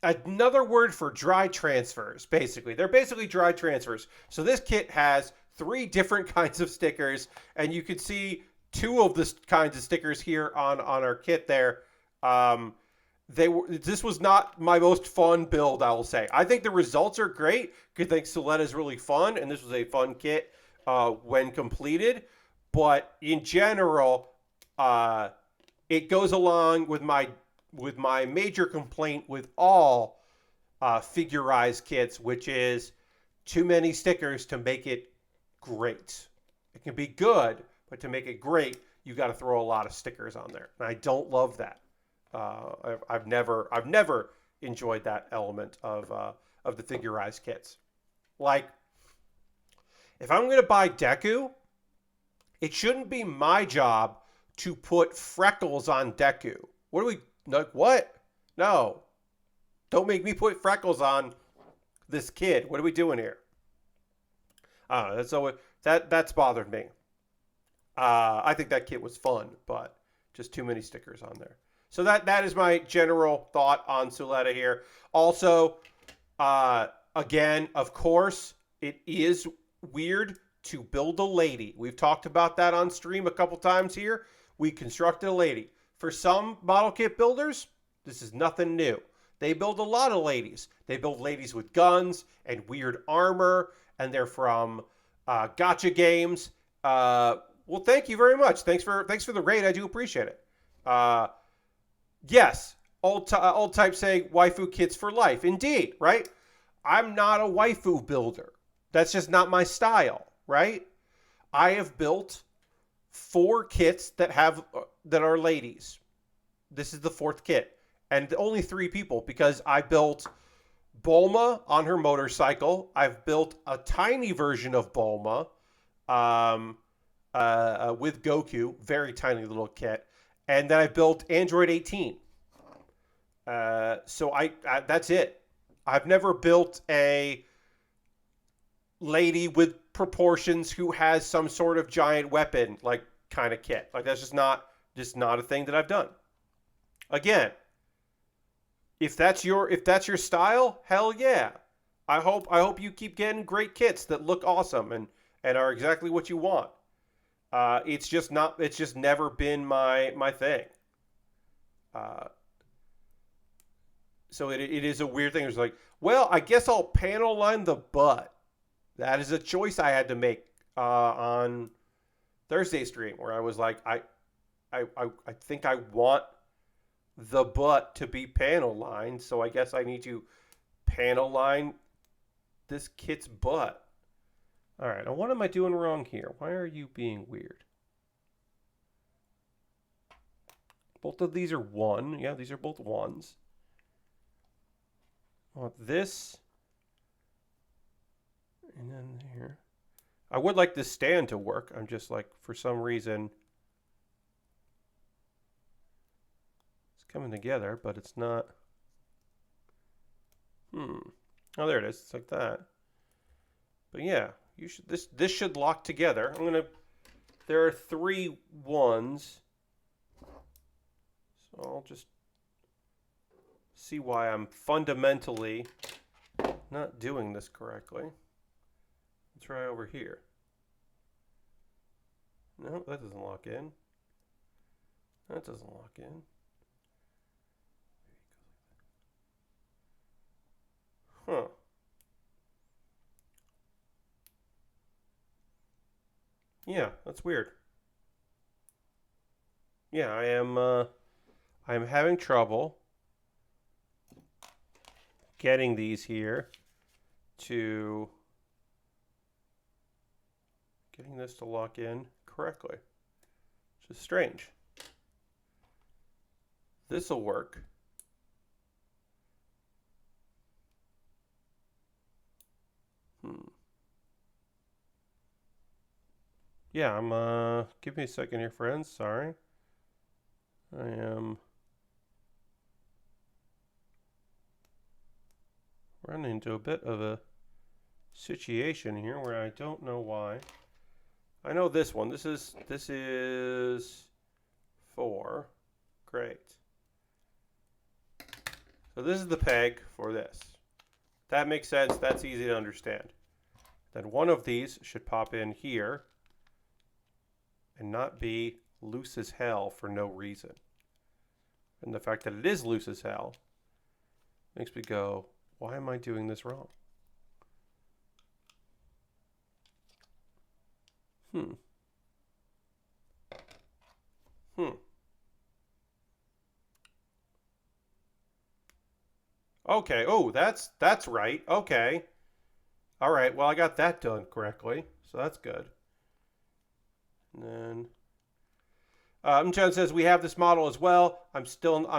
another word for dry transfers, basically. They're basically dry transfers. So this kit has 3 different kinds of stickers, and you can see 2 of the kinds of stickers here on our kit there. This was not my most fun build, I will say. I think the results are great. I think Suletta is really fun, and this was a fun kit when completed. But in general, it goes along with my major complaint with all figurized kits, which is too many stickers to make it great. It can be good, but to make it great, you got to throw a lot of stickers on there. And I don't love that. I've never enjoyed that element of the figurized kits. Like, if I'm going to buy Deku, it shouldn't be my job to put freckles on Deku. What? No. Don't make me put freckles on this kid. What are we doing here? That's bothered me. I think that kit was fun, but just too many stickers on there. So that is my general thought on Suletta here. Also, again, of course, it is weird to build a lady. We've talked about that on stream a couple times here. We constructed a lady. For some model kit builders, this is nothing new. They build a lot of ladies. They build ladies with guns and weird armor, and they're from gacha games. Well, thank you very much. Thanks for the raid. I do appreciate it. Yes, old type saying waifu kits for life. Indeed, right? I'm not a waifu builder. That's just not my style, right? I have built 4 kits that are ladies. This is the 4th kit, and only 3 people because I built Bulma on her motorcycle. I've built a tiny version of Bulma um, with Goku, very tiny little kit, and then I built Android 18. So I that's it. I've never built a lady with proportions who has some sort of giant weapon like kind of kit. Like that's just not a thing that I've done. Again, if that's your style, hell yeah. I hope you keep getting great kits that look awesome and are exactly what you want. It's just never been my thing. Uh, so it is a weird thing. It's like, well, I guess I'll panel line the butt. That is a choice I had to make on Thursday stream where I was like, I think I want the butt to be panel lined, so I guess I need to panel line this kit's butt. All right, now what am I doing wrong here? Why are you being weird? Both of these are 1. Yeah, these are both 1s. I want this. And then here. I would like this stand to work. I'm just like, for some reason, it's coming together, but it's not. Oh, there it is. It's like that. But yeah, you should. This should lock together. There are 3 1s, so I'll just see why I'm fundamentally not doing this correctly. Let's try over here. No, that doesn't lock in. That doesn't lock in. Huh. Yeah, that's weird. Yeah, I'm having trouble getting these here to getting this to lock in correctly, which is strange. This'll work. Yeah, give me a second here, friends. Sorry. I am running into a bit of a situation here where I don't know why. I know this one. This is 4. Great. So this is the peg for this. That makes sense. That's easy to understand. Then one of these should pop in here and not be loose as hell for no reason. And the fact that it is loose as hell makes me go, why am I doing this wrong? Okay. Oh, that's right. Okay. All right. Well, I got that done correctly, so that's good. And then John says we have this model as well. I'm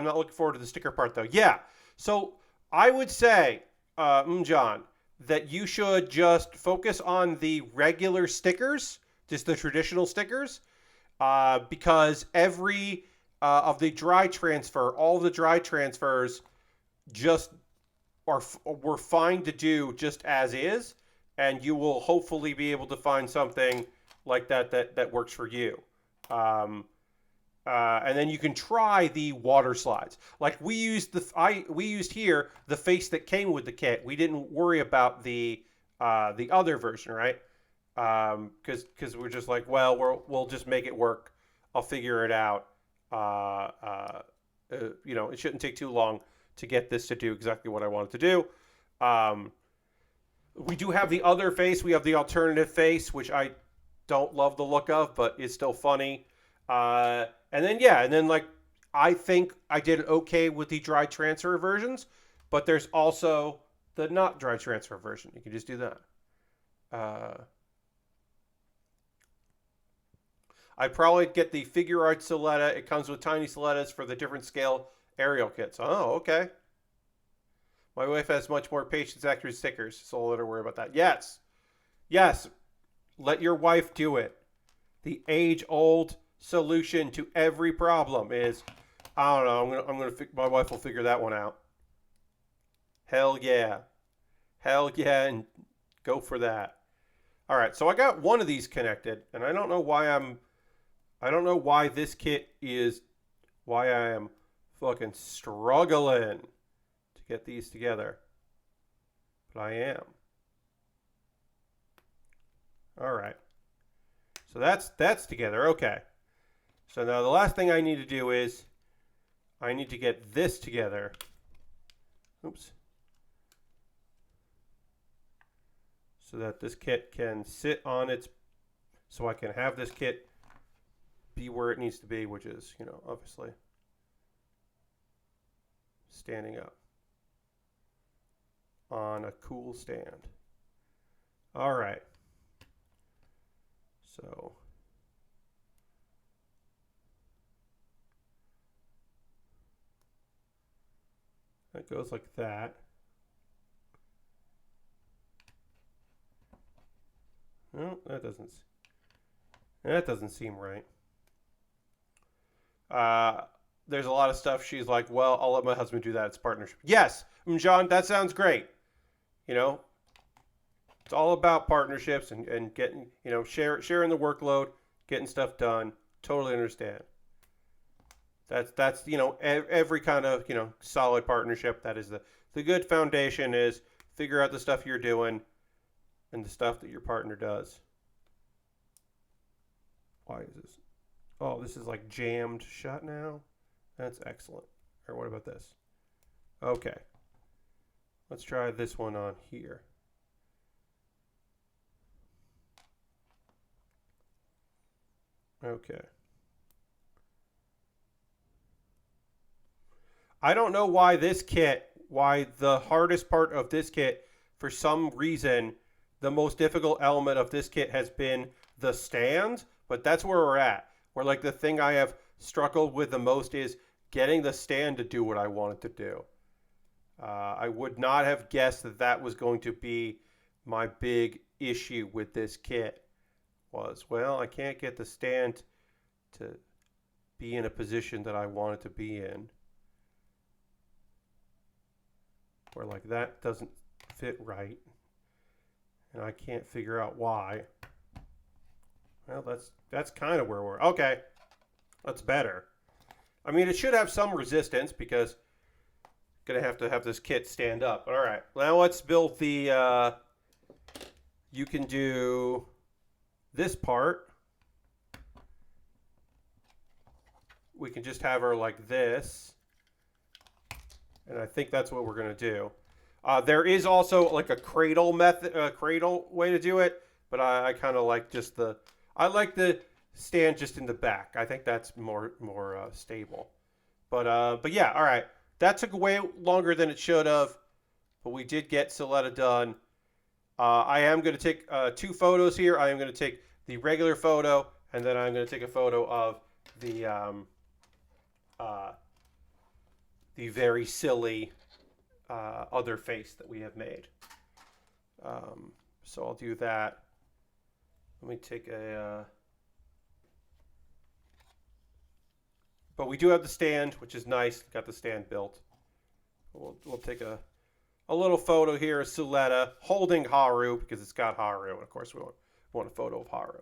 not looking forward to the sticker part though. Yeah. So I would say, John, that you should just focus on the regular stickers, just the traditional stickers, because every of the dry transfer, all the dry transfers just were fine to do just as is, and you will hopefully be able to find something like that works for you. And then you can try the water slides. Like we used here the face that came with the kit. We didn't worry about the other version, right? Because we're just like, well, we'll just make it work. I'll figure it out. It shouldn't take too long to get this to do exactly what I want it to do. We do have the other face. We have the alternative face, which I don't love the look of, but it's still funny. And then like I think I did okay with the dry transfer versions, but there's also the not dry transfer version. You can just do that. I'd probably get the figure art Suletta. It comes with tiny Sulettas for the different scale aerial kits. Oh, okay. My wife has much more patience after stickers, so I'll let her worry about that. Yes. Yes. Let your wife do it. The age-old solution to every problem is, I don't know. My wife will figure that one out. Hell yeah. Hell yeah, and go for that. All right, so I got one of these connected, and I don't know why this kit is, why I am fucking struggling to get these together. But I am. All right. So that's together. Okay. So now the last thing I need to do is I need to get this together. Oops. So that this kit can sit on its, so I can have this kit be where it needs to be, which is, obviously standing up on a cool stand. All right. So that goes like that. No, that doesn't seem right. There's a lot of stuff she's like, well, I'll let my husband do that. It's partnership. Yes, John, that sounds great. It's all about partnerships and getting, sharing the workload, getting stuff done. Totally understand. That's every kind of, solid partnership. That is the good foundation is figure out the stuff you're doing and the stuff that your partner does. Why is this? Oh, this is like jammed shut now. That's excellent. Or what about this? Okay. Let's try this one on here. Okay. I don't know why the hardest part of this kit, for some reason, the most difficult element of this kit has been the stand, but that's where we're at. Where like the thing I have struggled with the most is getting the stand to do what I want it to do. I would not have guessed that was going to be my big issue with this kit. Well, I can't get the stand to be in a position that I want it to be in. Or like that doesn't fit right. And I can't figure out why. Well, that's kind of where we're... Okay. That's better. I mean, it should have some resistance because I'm going to have this kit stand up. All right. Now let's build the... you can do this part. We can just have her like this. And I think that's what we're going to do. There is also like a cradle method, cradle way to do it. But I kind of like just I like the stand just in the back. I think that's more stable. But yeah, all right. That took way longer than it should have. But we did get Suletta done. I am going to take 2 photos here. I am going to take the regular photo. And then I'm going to take a photo of the very silly other face that we have made. So I'll do that. Let me take a... But we do have the stand, which is nice. Got the stand built. We'll take a little photo here of Suletta holding Haru, because it's got Haru. And of course, we want a photo of Haru.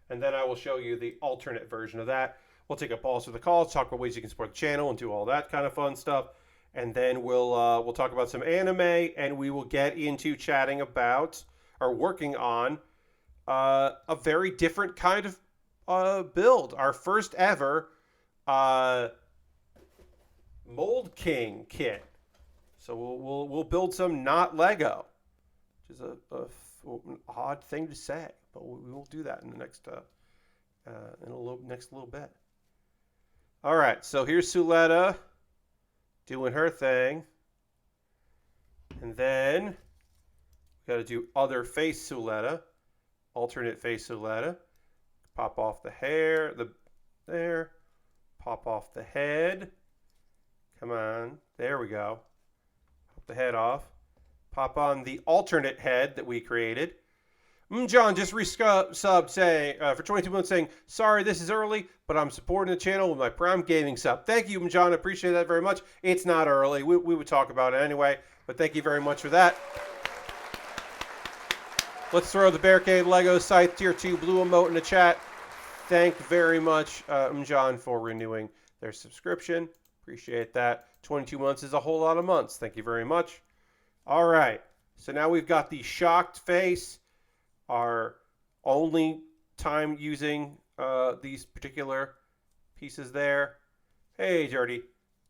And then I will show you the alternate version of that. We'll take up also the calls, talk about ways you can support the channel, and do all that kind of fun stuff. And then we'll talk about some anime, and we will get into chatting about or working on a very different kind of build. Our first ever Mold King kit. So we'll build some not Lego, which is an odd thing to say, but we will do that in the next next little bit. All right, so here's Suletta doing her thing, and then we got to do other face Suletta, alternate face Suletta. Pop off the hair. There. Pop off the head. Come on. There we go. Pop the head off. Pop on the alternate head that we created. John just re-subbed saying, for 22 months saying, sorry this is early, but I'm supporting the channel with my Prime Gaming sub. Thank you, John. I appreciate that very much. It's not early. We would talk about it anyway, but thank you very much for that. Let's throw the Barricade Lego Scythe Tier 2 blue emote in the chat. Thank very much, John, for renewing their subscription. Appreciate that. 22 months is a whole lot of months. Thank you very much. All right. So now we've got the shocked face. Our only time using these particular pieces there. Hey, Dirty.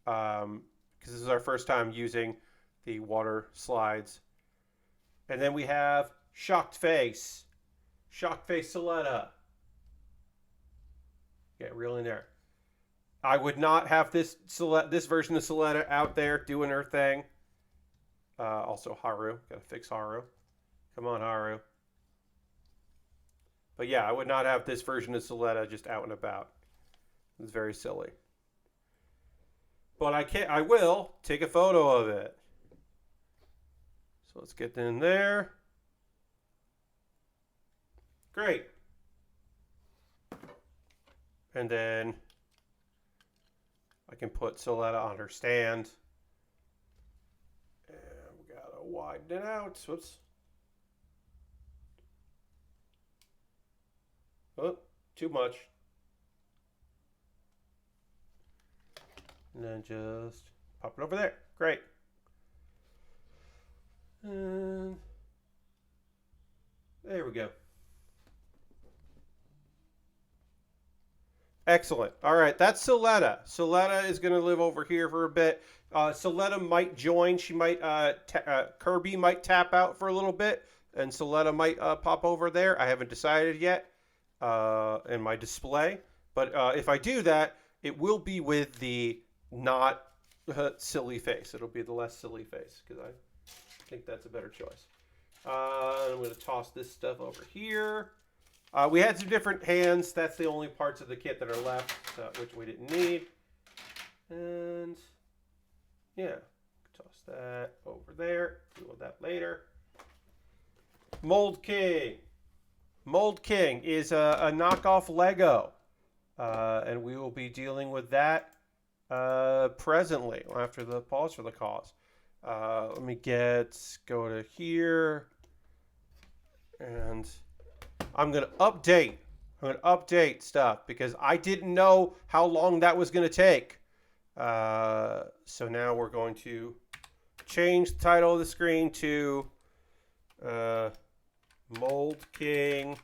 Because this is our first time using the water slides. And then we have shocked face. Shocked face Suletta. Get real in there. I would not have this version of Suletta out there doing her thing. Also Haru. Gotta fix Haru. Come on, Haru. But yeah, I would not have this version of Suletta just out and about. It's very silly. But I will take a photo of it. So let's get in there. Great. And then I can put Suletta on her stand. And we gotta widen it out. Whoops. Oh, too much. And then just pop it over there. Great. And there we go. Excellent. All right, that's Suletta. Suletta is going to live over here for a bit. Suletta might join. She might, Kirby might tap out for a little bit, and Suletta might pop over there. I haven't decided yet in my display. But if I do that, it will be with the not silly face. It'll be the less silly face, because I think that's a better choice. I'm going to toss this stuff over here. We had some different hands. That's the only parts of the kit that are left, which we didn't need. And yeah, toss that over there. Deal with that later. Mold King. Mold King is a knockoff Lego. And we will be dealing with that presently after the pause for the cause. Let me go to here. And I'm going to update stuff because I didn't know how long that was going to take. So now we're going to change the title of the screen to Mold King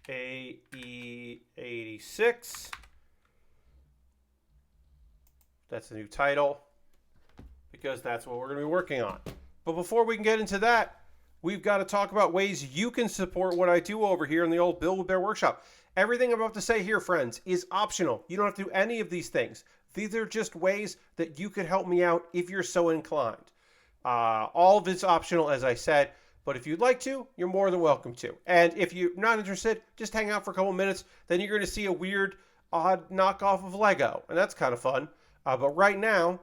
AE86. That's the new title because that's what we're going to be working on. But before we can get into that, we've got to talk about ways you can support what I do over here in the old Build with Baer Workshop. Everything I'm about to say here, friends, is optional. You don't have to do any of these things. These are just ways that you could help me out if you're so inclined. All of it's optional, as I said, but if you'd like to, you're more than welcome to. And if you're not interested, just hang out for a couple minutes. Then you're going to see a weird, odd knockoff of Lego, and that's kind of fun. But right now,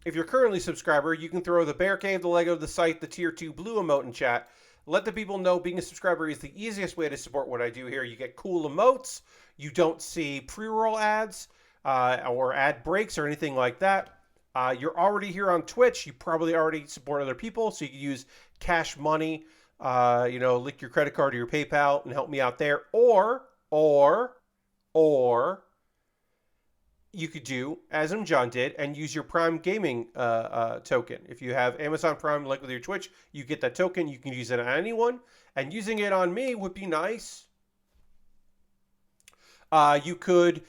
if you're currently a subscriber, you can throw the Bear Cave, the Lego, the site, the Tier 2 blue emote in chat. Let the people know being a subscriber is the easiest way to support what I do here. You get cool emotes. You don't see pre-roll ads or ad breaks or anything like that. You're already here on Twitch. You probably already support other people, so you can use Cash Money, link your credit card or your PayPal and help me out there. Or you could do, as John did, and use your Prime Gaming token. If you have Amazon Prime, like with your Twitch, you get that token. You can use it on anyone, and using it on me would be nice. You could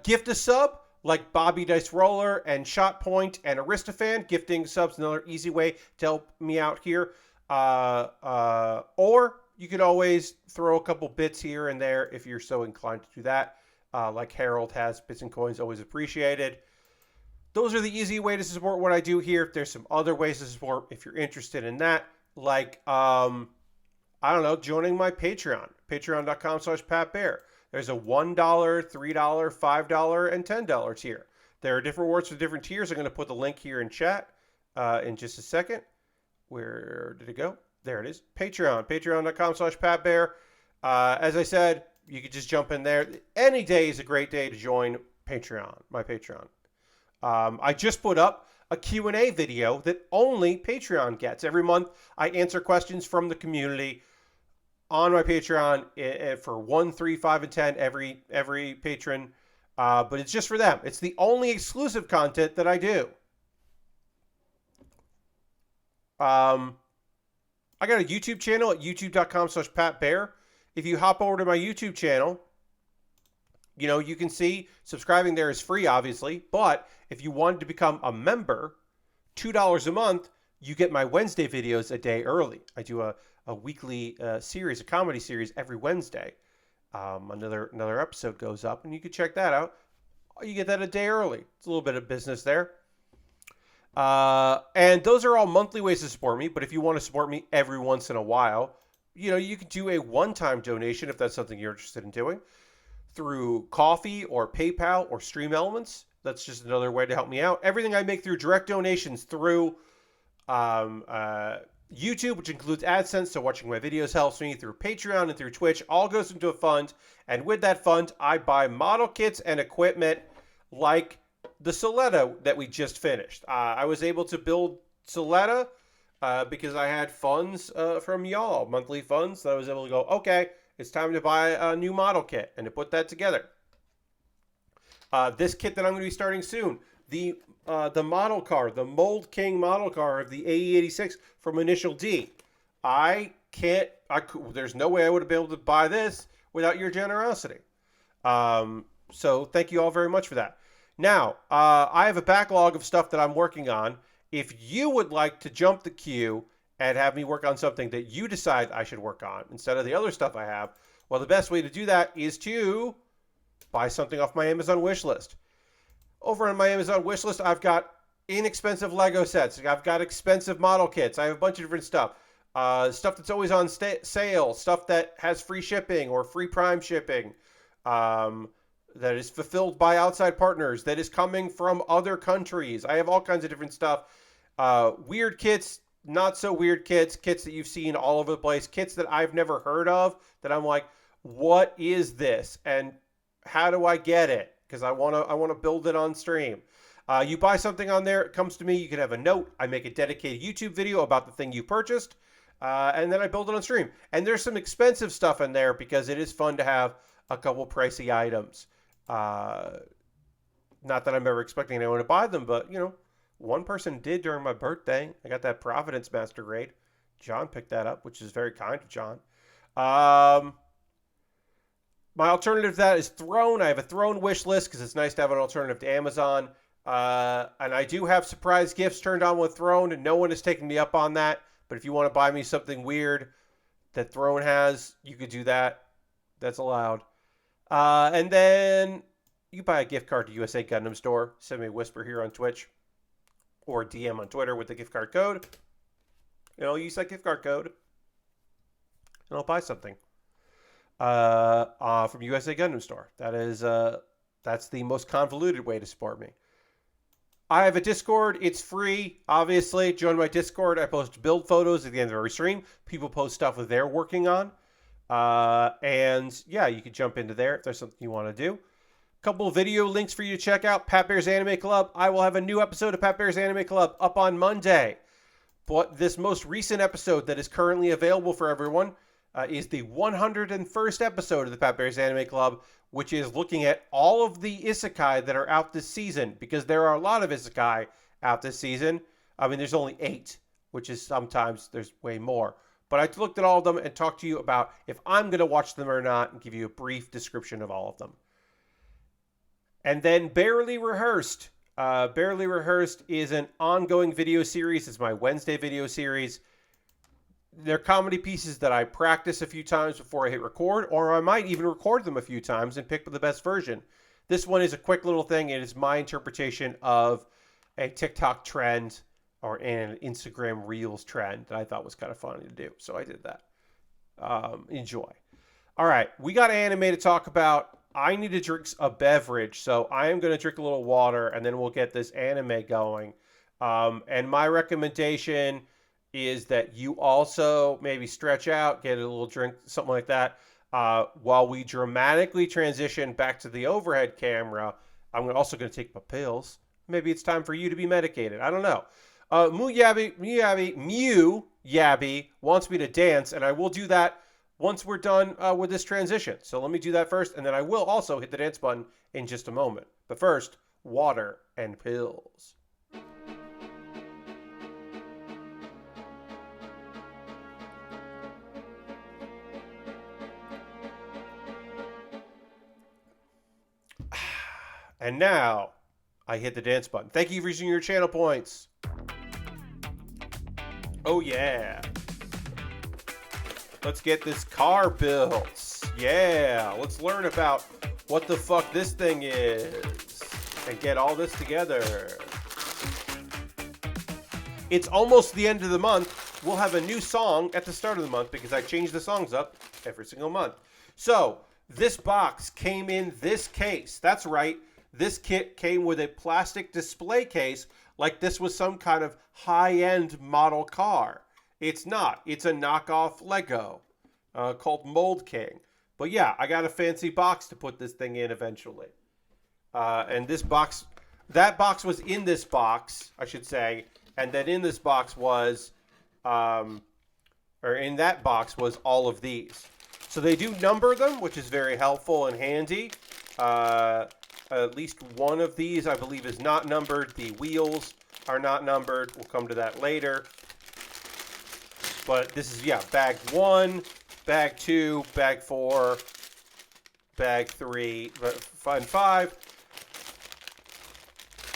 gift a sub, like Bobby Dice Roller and Shot Point and Aristofan. Gifting subs another easy way to help me out here. Or you could always throw a couple bits here and there if you're so inclined to do that. Like Harold has, bits and coins always appreciated. those are the easy way to support what I do here. There's some other ways to support if you're interested in that, like I don't know, joining my Patreon, patreon.com/PatBear. There's a $1, $3, $5, and $10 tier. There are different rewards for different tiers. I'm going to put the link here in chat in just a second. Where did it go? There it is. Patreon, patreon.com/PatBear. As I said, you could just jump in there. Any day is a great day to join Patreon, my Patreon. I just put up a Q&A video that only Patreon gets. Every month, I answer questions from the community on my Patreon for 1, 3, 5, and 10 every patron. But it's just for them. It's the only exclusive content that I do. I got a YouTube channel at youtube.com/PatBear. If you hop over to my YouTube channel, you can see subscribing there is free, obviously. But if you wanted to become a member, $2 a month, you get my Wednesday videos a day early. I do a weekly series, a comedy series every Wednesday. Another episode goes up, and you can check that out. You get that a day early. It's a little bit of business there. And those are all monthly ways to support me. But if you want to support me every once in a while, you can do a one-time donation if that's something you're interested in doing through Coffee or PayPal or Stream Elements. That's just another way to help me out. Everything I make through direct donations through YouTube, which includes AdSense, so watching my videos helps me, through Patreon and through Twitch, all goes into a fund. And with that fund, I buy model kits and equipment like the Suletta that we just finished. I was able to build Suletta because I had funds from y'all, monthly funds, that I was able to go, okay, it's time to buy a new model kit and to put that together. This kit that I'm going to be starting soon, the model car, the Mold King model car of the AE86 from Initial D. There's no way I would have been able to buy this without your generosity. So thank you all very much for that. Now, I have a backlog of stuff that I'm working on. If you would like to jump the queue and have me work on something that you decide I should work on instead of the other stuff I have, well, the best way to do that is to buy something off my Amazon wish list. Over on my Amazon wish list, I've got inexpensive Lego sets. I've got expensive model kits. I have a bunch of different stuff. Stuff that's always on sale. Stuff that has free shipping or free Prime shipping. That is fulfilled by outside partners. That is coming from other countries. I have all kinds of different stuff. Weird kits, not so weird kits. Kits that you've seen all over the place. Kits that I've never heard of. That I'm like, what is this? And how do I get it? Because I want to build it on stream. You buy something on there, it comes to me, you can have a note. I make a dedicated YouTube video about the thing you purchased, and then I build it on stream. And there's some expensive stuff in there because it is fun to have a couple pricey items. Not that I'm ever expecting anyone to buy them, but, one person did during my birthday. I got that Providence Master Grade. John picked that up, which is very kind of John. My alternative to that is Throne. I have a Throne wish list because it's nice to have an alternative to Amazon. And I do have surprise gifts turned on with Throne, and no one has taken me up on that. But if you want to buy me something weird that Throne has, you could do that. That's allowed. And then you buy a gift card to USA Gundam Store. Send me a whisper here on Twitch or DM on Twitter with the gift card code. And I'll use that gift card code and I'll buy something from USA Gundam Store. That's the most convoluted way to support me. I have a Discord. It's free, obviously. Join my Discord. I post build photos at the end of every stream. People post stuff that they're working on. And yeah, you can jump into there if there's something you want to do. A couple of video links for you to check out. Pat Bear's Anime Club. I will have a new episode of Pat Bear's Anime Club up on Monday. But this most recent episode that is currently available for everyone is the 101st episode of the Pat Bear's Anime Club, which is looking at all of the isekai that are out this season, because there are a lot of isekai out this season. I mean, there's only 8, which is sometimes there's way more. But I looked at all of them and talked to you about if I'm going to watch them or not and give you a brief description of all of them. And then Baerly Rehearsed. Baerly Rehearsed is an ongoing video series. It's my Wednesday video series. They're comedy pieces that I practice a few times before I hit record, or I might even record them a few times and pick the best version. This one is a quick little thing. It is my interpretation of a TikTok trend or an Instagram Reels trend that I thought was kind of funny to do. So I did that. Enjoy. All right, we got anime to talk about. I need to drink a beverage, so I am going to drink a little water, and then we'll get this anime going. And my recommendation is that you also maybe stretch out, get a little drink, something like that, while we dramatically transition back to the overhead camera. I'm also going to take my pills. Maybe it's time for you to be medicated. I don't know. Mew Yabby wants me to dance, and I will do that once we're done with this transition. So let me do that first, and then I will also hit the dance button in just a moment. But first, water and pills. And now, I hit the dance button. Thank you for using your channel points. Oh yeah. Let's get this car built. Yeah, let's learn about what the fuck this thing is and get all this together. It's almost the end of the month. We'll have a new song at the start of the month because I change the songs up every single month. So, this box came in this case. That's right. This kit came with a plastic display case like this was some kind of high-end model car. It's not. It's a knockoff Lego called Mold King. But yeah, I got a fancy box to put this thing in eventually. And this box, that box was in this box, I should say. And then in this box was, or in that box was all of these. So they do number them, which is very helpful and handy. At least one of these, I believe, is not numbered. The wheels are not numbered. We'll come to that later. But this is, yeah, bag 1, bag 2, bag 4, bag 3, and 5.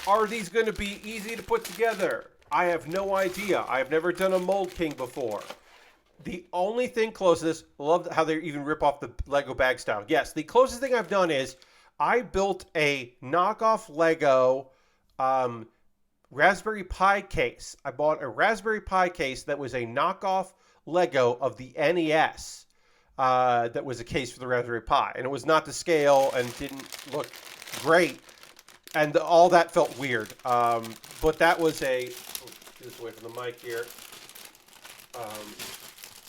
Are these going to be easy to put together? I have no idea. I've never done a Mold King before. The only thing close to this, love how they even rip off the Lego bag style. Yes, the closest thing I've done is I built a knockoff Lego Raspberry Pi case. I bought a Raspberry Pi case that was a knockoff Lego of the NES. That was a case for the Raspberry Pi. And it was not to scale and didn't look great. And all that felt weird. But that was a... Get this away from the mic here.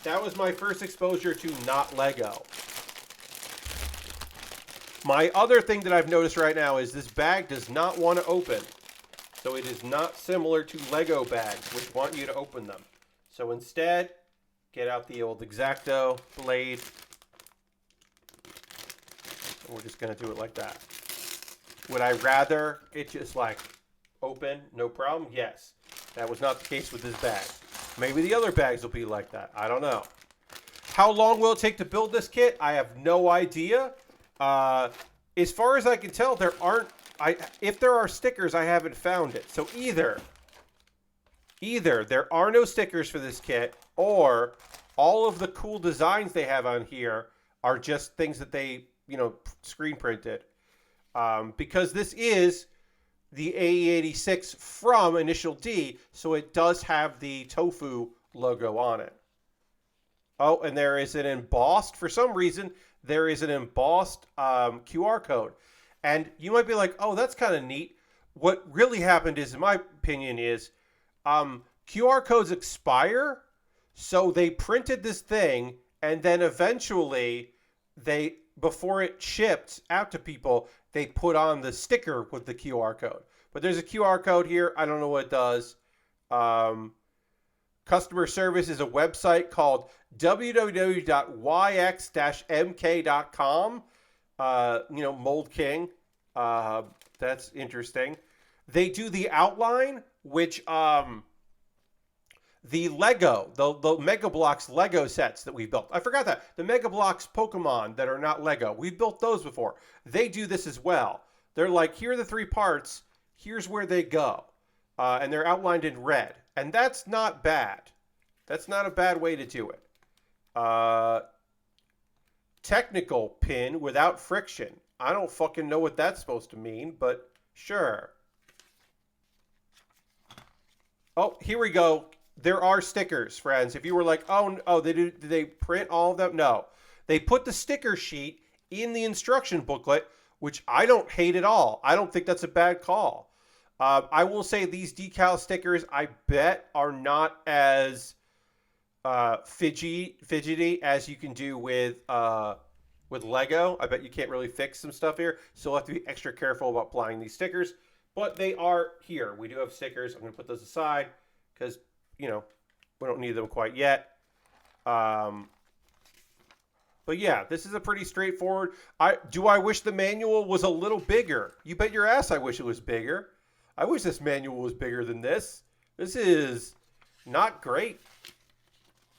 That was my first exposure to not Lego. My other thing that I've noticed right now is this bag does not want to open. So it is not similar to Lego bags, which want you to open them. So instead, get out the old X-Acto blade. And we're just going to do it like that. Would I rather it just like open, no problem? Yes. That was not the case with this bag. Maybe the other bags will be like that. I don't know. How long will it take to build this kit? I have no idea. As far as I can tell, there aren't... if there are stickers, I haven't found it. So either there are no stickers for this kit, or all of the cool designs they have on here are just things that they, screen printed. Because this is the AE86 from Initial D, so it does have the tofu logo on it. Oh, and there is an embossed, for some reason, there is an embossed QR code. And you might be like, oh, that's kind of neat. What really happened is, in my opinion, is QR codes expire. So they printed this thing, and then eventually, before it shipped out to people, they put on the sticker with the QR code. But there's a QR code here. I don't know what it does. Customer service is a website called www.yx-mk.com. Mold King. That's interesting. They do the outline, which the Lego, the Mega Bloks Lego sets that we built. I forgot that. The Mega Bloks Pokemon that are not Lego. We've built those before. They do this as well. They're like, here are the 3 parts. Here's where they go. And they're outlined in red. And that's not bad. That's not a bad way to do it. Technical pin without friction. I don't fucking know what that's supposed to mean, but sure. Oh, here we go. There are stickers, friends. If you were like, did they print all of them? No. They put the sticker sheet in the instruction booklet, which I don't hate at all. I don't think that's a bad call. I will say these decal stickers, I bet, are not as fidgety as you can do with Lego. I bet you can't really fix some stuff here, so you'll have to be extra careful about applying these stickers. But they are here. We do have stickers. I'm going to put those aside because, we don't need them quite yet. But yeah, this is a pretty straightforward. I wish the manual was a little bigger. You bet your ass I wish it was bigger. I wish this manual was bigger than this. This is not great.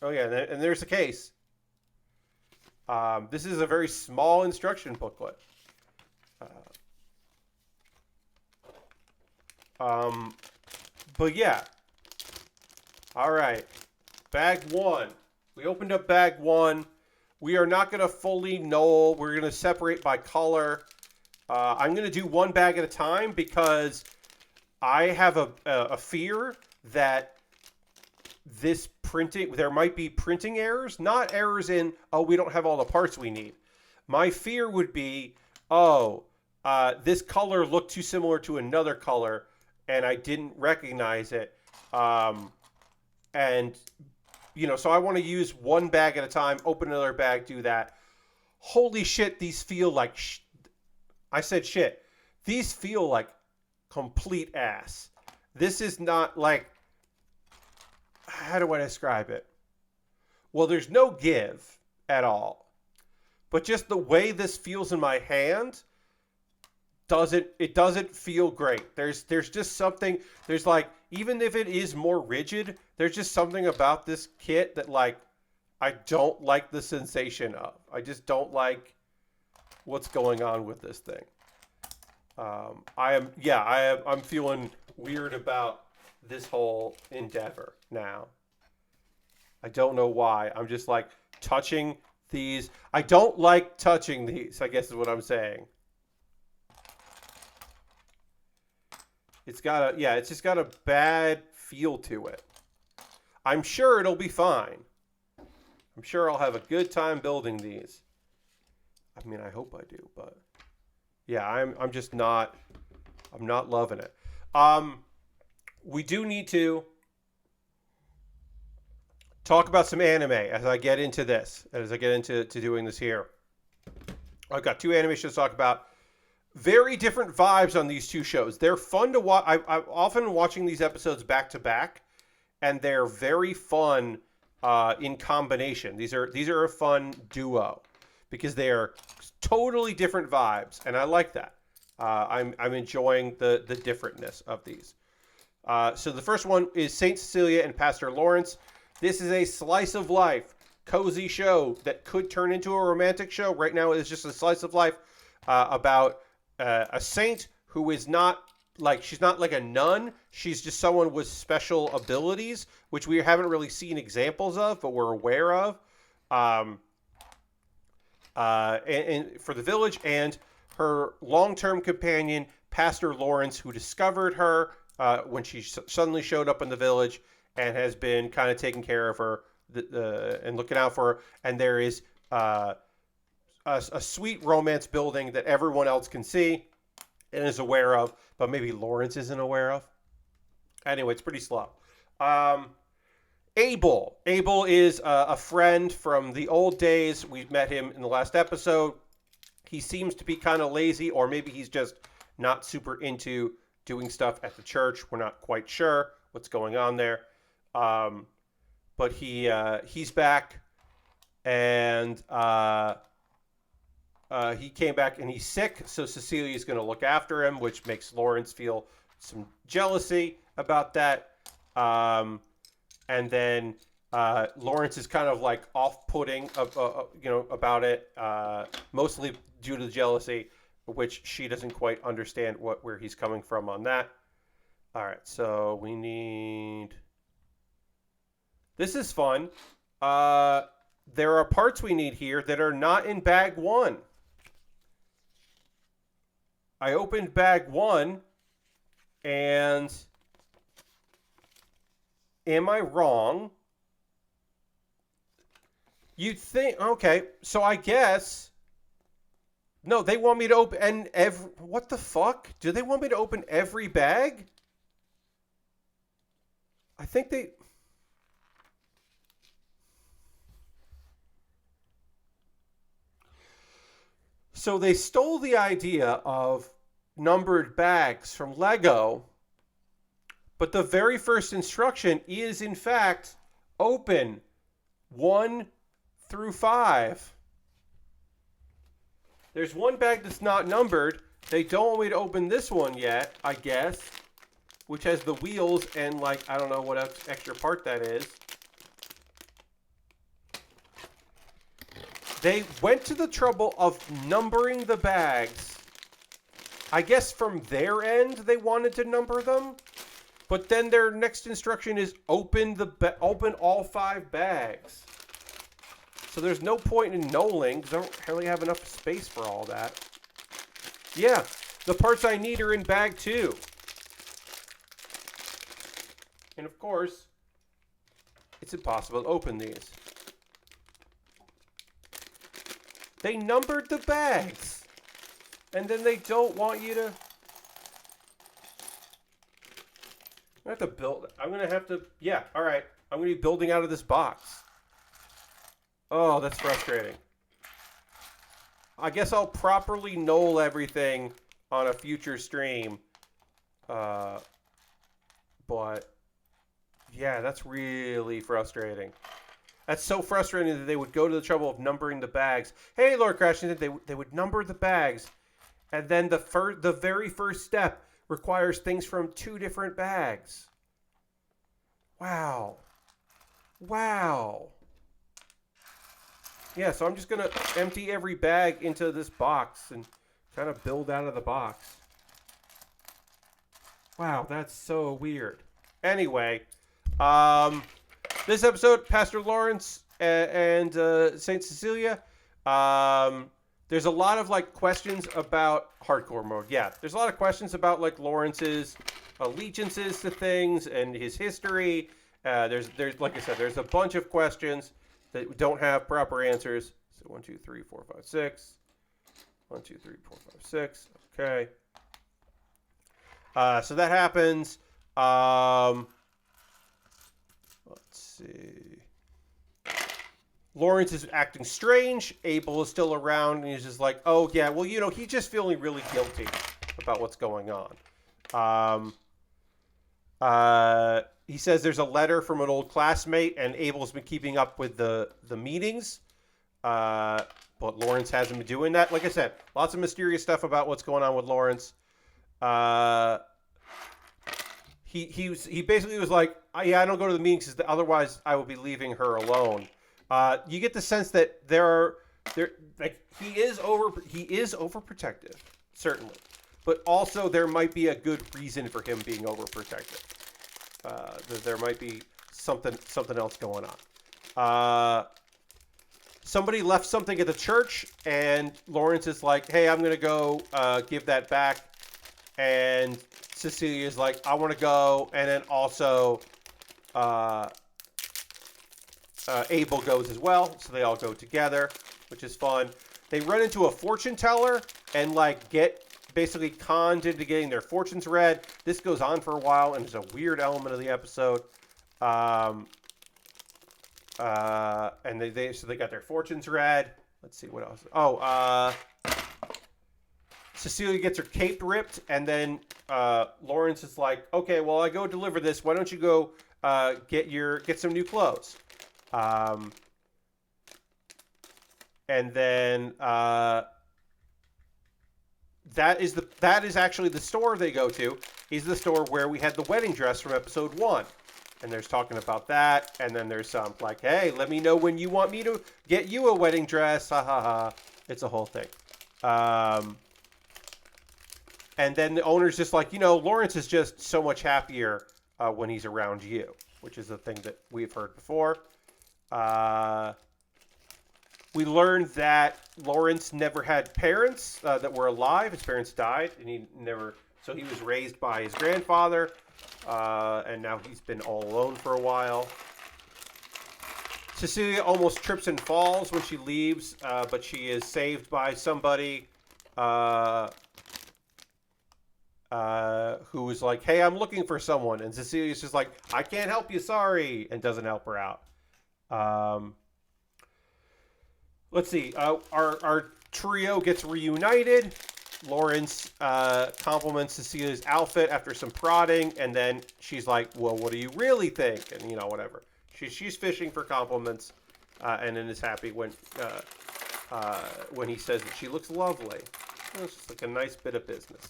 Oh yeah, and there's the case. This is a very small instruction booklet. But yeah. All right. Bag 1. We opened up bag 1. We are not going to fully null. We're going to separate by color. I'm going to do one bag at a time because I have a fear that there might be printing errors, not errors in, we don't have all the parts we need. My fear would be, this color looked too similar to another color and I didn't recognize it. So I want to use one bag at a time, open another bag, do that. Holy shit, these feel like, I said shit. These feel like complete ass. This is not like, how do I describe it? Well, there's no give at all. But just the way this feels in my hand doesn't feel great. There's just something, there's like, even if it is more rigid, there's just something about this kit that like I don't like the sensation of. I just don't like what's going on with this thing. I'm feeling weird about this whole endeavor now. I don't know why. I'm just like touching these. I don't like touching these, I guess is what I'm saying. It's just got a bad feel to it. I'm sure it'll be fine. I'm sure I'll have a good time building these. I mean, I hope I do, but yeah, I'm not loving it. We do need to talk about some anime as I get into this, as I get into doing this here. I've got 2 anime shows to talk about. Very different vibes on these 2 shows. They're fun to watch. I'm often watching these episodes back to back, and they're very fun in combination. These are a fun duo because they are totally different vibes, and I like that. I'm enjoying the differentness of these. So the first one is Saint Cecilia and Pastor Lawrence. This is a slice of life, cozy show that could turn into a romantic show. Right now, it's just a slice of life about a saint who is not like, she's not like a nun. She's just someone with special abilities, which we haven't really seen examples of, but we're aware of. And for the village, and her long-term companion, Pastor Lawrence, who discovered her when she suddenly showed up in the village and has been kind of taking care of her and looking out for her. And there is a sweet romance building that everyone else can see and is aware of, but maybe Lawrence isn't aware of. Anyway, it's pretty slow. Abel. Abel is a friend from the old days. We've met him in the last episode. He seems to be kind of lazy, or maybe he's just not super into doing stuff at the church. We're not quite sure what's going on there. But he's back, and he came back and he's sick, so Cecilia is going to look after him, which makes Lawrence feel some jealousy about that. And then Lawrence is kind of like off-putting, about it, mostly due to the jealousy, which she doesn't quite understand where he's coming from on that. All right, so we need. This is fun. There are parts we need here that are not in bag 1. I opened bag 1 and Am I wrong? You'd think, okay, so I guess, no, they want me to open every, what the fuck? Do they want me to open every bag? I think they, so they stole the idea of numbered bags from Lego, but the very first instruction is, in fact, open 1 through 5. There's one bag that's not numbered. They don't want me to open this one yet, I guess, which has the wheels and, like, I don't know what extra part that is. They went to the trouble of numbering the bags. I guess from their end, they wanted to number them. But then their next instruction is open all 5 bags. So there's no point in knolling because I don't really have enough space for all that. Yeah, the parts I need are in bag 2. And of course, it's impossible to open these. They numbered the bags. And then they don't want you to... I have to build... I'm going to have to... Yeah, all right. I'm going to be building out of this box. Oh, that's frustrating. I guess I'll properly knoll everything on a future stream. But... Yeah, that's really frustrating. That's so frustrating that they would go to the trouble of numbering the bags. Hey, Lord Crashington, they would number the bags. And then the very first step requires things from 2 different bags. Wow. Wow. Yeah, so I'm just going to empty every bag into this box and kind of build out of the box. Wow, that's so weird. Anyway, this episode, Pastor Lawrence and Saint Cecilia, there's a lot of like questions about hardcore mode. Yeah, there's a lot of questions about like Lawrence's allegiances to things and his history. There's like I said, there's a bunch of questions that don't have proper answers. So 1, 2, 3, 4, 5, 6. 1, 2, 3, 4, 5, 6. Okay. So that happens. Let's see. Lawrence is acting strange. Abel is still around, and he's just like, oh, yeah, well, you know, he's just feeling really guilty about what's going on. He says there's a letter from an old classmate, and Abel's been keeping up with the meetings. But Lawrence hasn't been doing that. Like I said, lots of mysterious stuff about what's going on with Lawrence. He basically was like, yeah, I don't go to the meetings because otherwise I will be leaving her alone. You get the sense that he is overprotective, certainly, but also there might be a good reason for him being overprotective. There might be something else going on. Somebody left something at the church, and Lawrence is like, hey, I'm gonna go give that back, and Cecilia is like, I want to go, and then also Abel goes as well, so they all go together, which is fun. They run into a fortune teller and like get basically conned into getting their fortunes read. This goes on for a while, and it's a weird element of the episode. And they got their fortunes read. Let's see what else. Oh, Cecilia gets her cape ripped, and then Lawrence is like, okay, well, I go deliver this. Why don't you go get some new clothes? And then that is actually the store they go to. Is the store where we had the wedding dress from episode 1. And there's talking about that, and then there's some like, hey, let me know when you want me to get you a wedding dress. Ha ha ha. It's a whole thing. And then the owner's just like, you know, Lawrence is just so much happier when he's around you, which is a thing that we've heard before. We learned that Lawrence never had parents that were alive. His parents died, and so he was raised by his grandfather. and now he's been all alone for a while. Cecilia almost trips and falls when she leaves, but she is saved by somebody who is like, hey, I'm looking for someone. And Cecilia's just like, I can't help you, sorry, and doesn't help her out. Let's see. Our trio gets reunited. Lawrence compliments Cecilia's outfit after some prodding, and then she's like, well, what do you really think? And, whatever. She's fishing for compliments, and then is happy when he says that she looks lovely. It's just like a nice bit of business.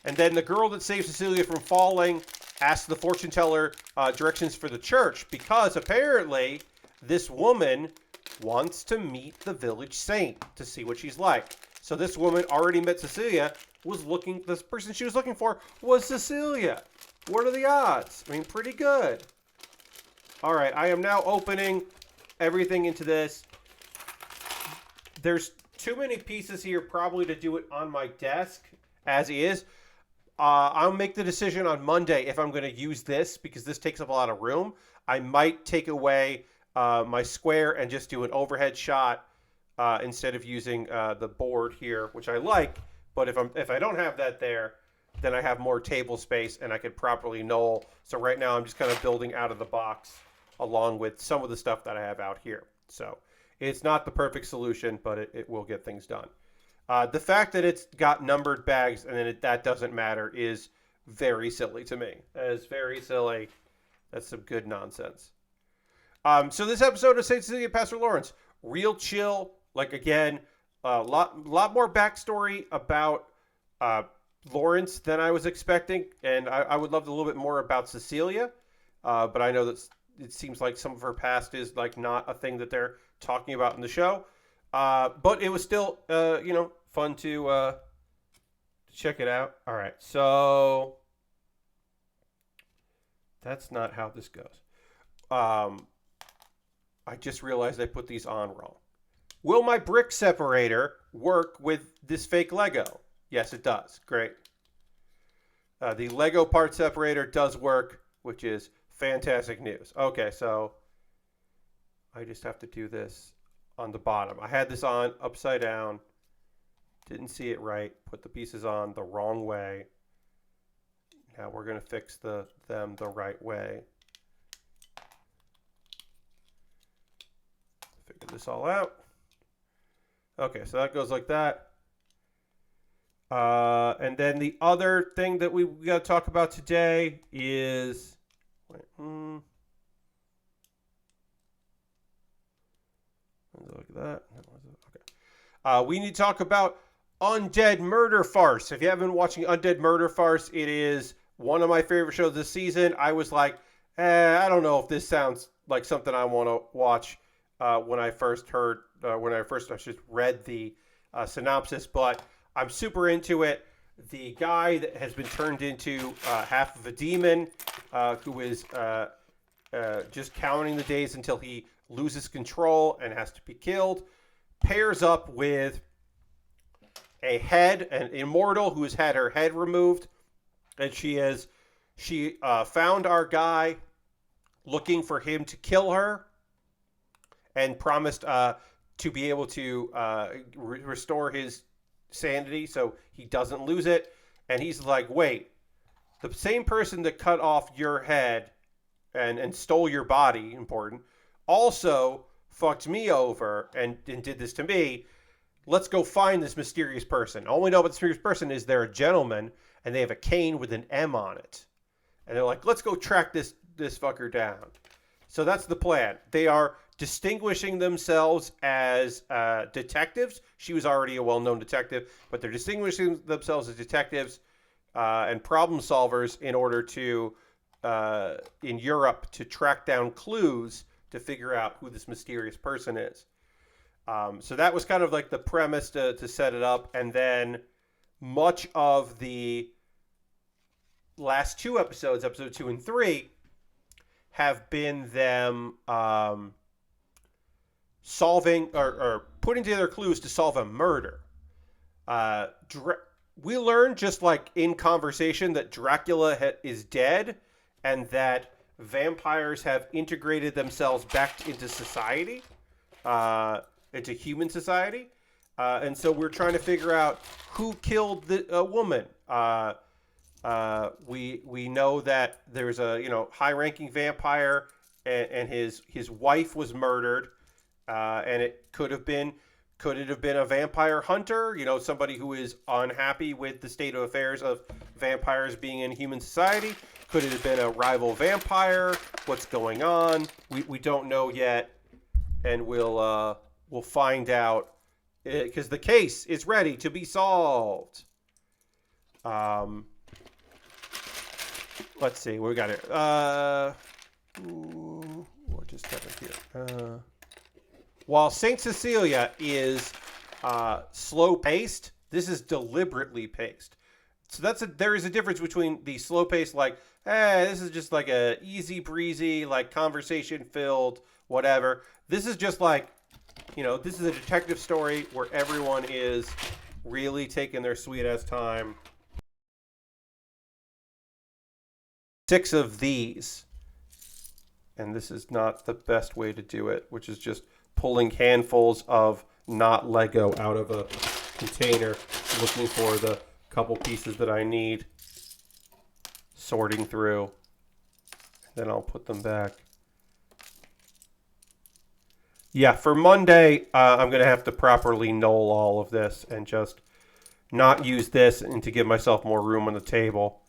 And then the girl that saves Cecilia from falling asks the fortune teller directions for the church, because apparently this woman wants to meet the village saint to see what she's like. So this woman already met Cecilia, this person she was looking for was Cecilia. What are the odds? I mean, pretty good. All right, I am now opening everything into this. There's too many pieces here probably to do it on my desk as is. I'll make the decision on Monday if I'm going to use this, because this takes up a lot of room. I might take away my square and just do an overhead shot instead of using the board here, which I like. But if I don't have that there, then I have more table space and I could properly knoll. So right now I'm just kind of building out of the box along with some of the stuff that I have out here. So it's not the perfect solution, but it will get things done. The fact that it's got numbered bags and then that doesn't matter is very silly to me. That is very silly. That's some good nonsense. So this episode of St. Cecilia Pastor Lawrence, real chill. Like, again, a lot more backstory about Lawrence than I was expecting. And I would love a little bit more about Cecilia. But I know that it seems like some of her past is like not a thing that they're talking about in the show. But it was still, fun to check it out. All right, so that's not how this goes. I just realized I put these on wrong. Will my brick separator work with this fake Lego? Yes, it does. Great. The Lego part separator does work, which is fantastic news. Okay, so I just have to do this on the bottom. I had this on upside down. Didn't see it right. Put the pieces on the wrong way. Now we're going to fix them the right way. Figure this all out. Okay, so that goes like that. And then the other thing that we got to talk about today is... Look at that. Okay. We need to talk about Undead Murder Farce. If you haven't been watching Undead Murder Farce, it is one of my favorite shows this season. I was like, I don't know if this sounds like something I want to watch when I first read the synopsis, but I'm super into it. The guy that has been turned into half of a demon, who is just counting the days until he loses control and has to be killed, pairs up with an immortal who has had her head removed, and she found our guy looking for him to kill her, and promised to be able to restore his sanity so he doesn't lose it. And he's like, wait, the same person that cut off your head and stole your body, important, also fucked me over and did this to me. Let's go find this mysterious person. All we know about this mysterious person is they're a gentleman and they have a cane with an M on it. And they're like, let's go track this fucker down. So that's the plan. They are distinguishing themselves as detectives. She was already a well-known detective, but they're distinguishing themselves as detectives and problem solvers in order to, in Europe, to track down clues to figure out who this mysterious person is. So that was kind of like the premise to set it up. And then much of the last two episodes, episode 2 and 3, have been them solving or putting together clues to solve a murder. we learned just like in conversation that Dracula is dead, and that vampires have integrated themselves back into society, into human society. And so we're trying to figure out who killed the woman. We know that there's a high-ranking vampire, and his wife was murdered, and it could it have been a vampire hunter? Somebody who is unhappy with the state of affairs of vampires being in human society. Could it have been a rival vampire? What's going on? We don't know yet, and we'll find out because the case is ready to be solved. Let's see what we got here. What just happened here? While Saint Cecilia is slow paced, this is deliberately paced. So there is a difference between the slow pace, like, hey, this is just like a easy breezy, like conversation filled, whatever. This is just like, this is a detective story where everyone is really taking their sweet ass time. 6 of these, and this is not the best way to do it, which is just pulling handfuls of not Lego out of a container, looking for the couple pieces that I need, sorting through, then I'll put them back. Yeah, for Monday, I'm going to have to properly null all of this and just not use this and to give myself more room on the table,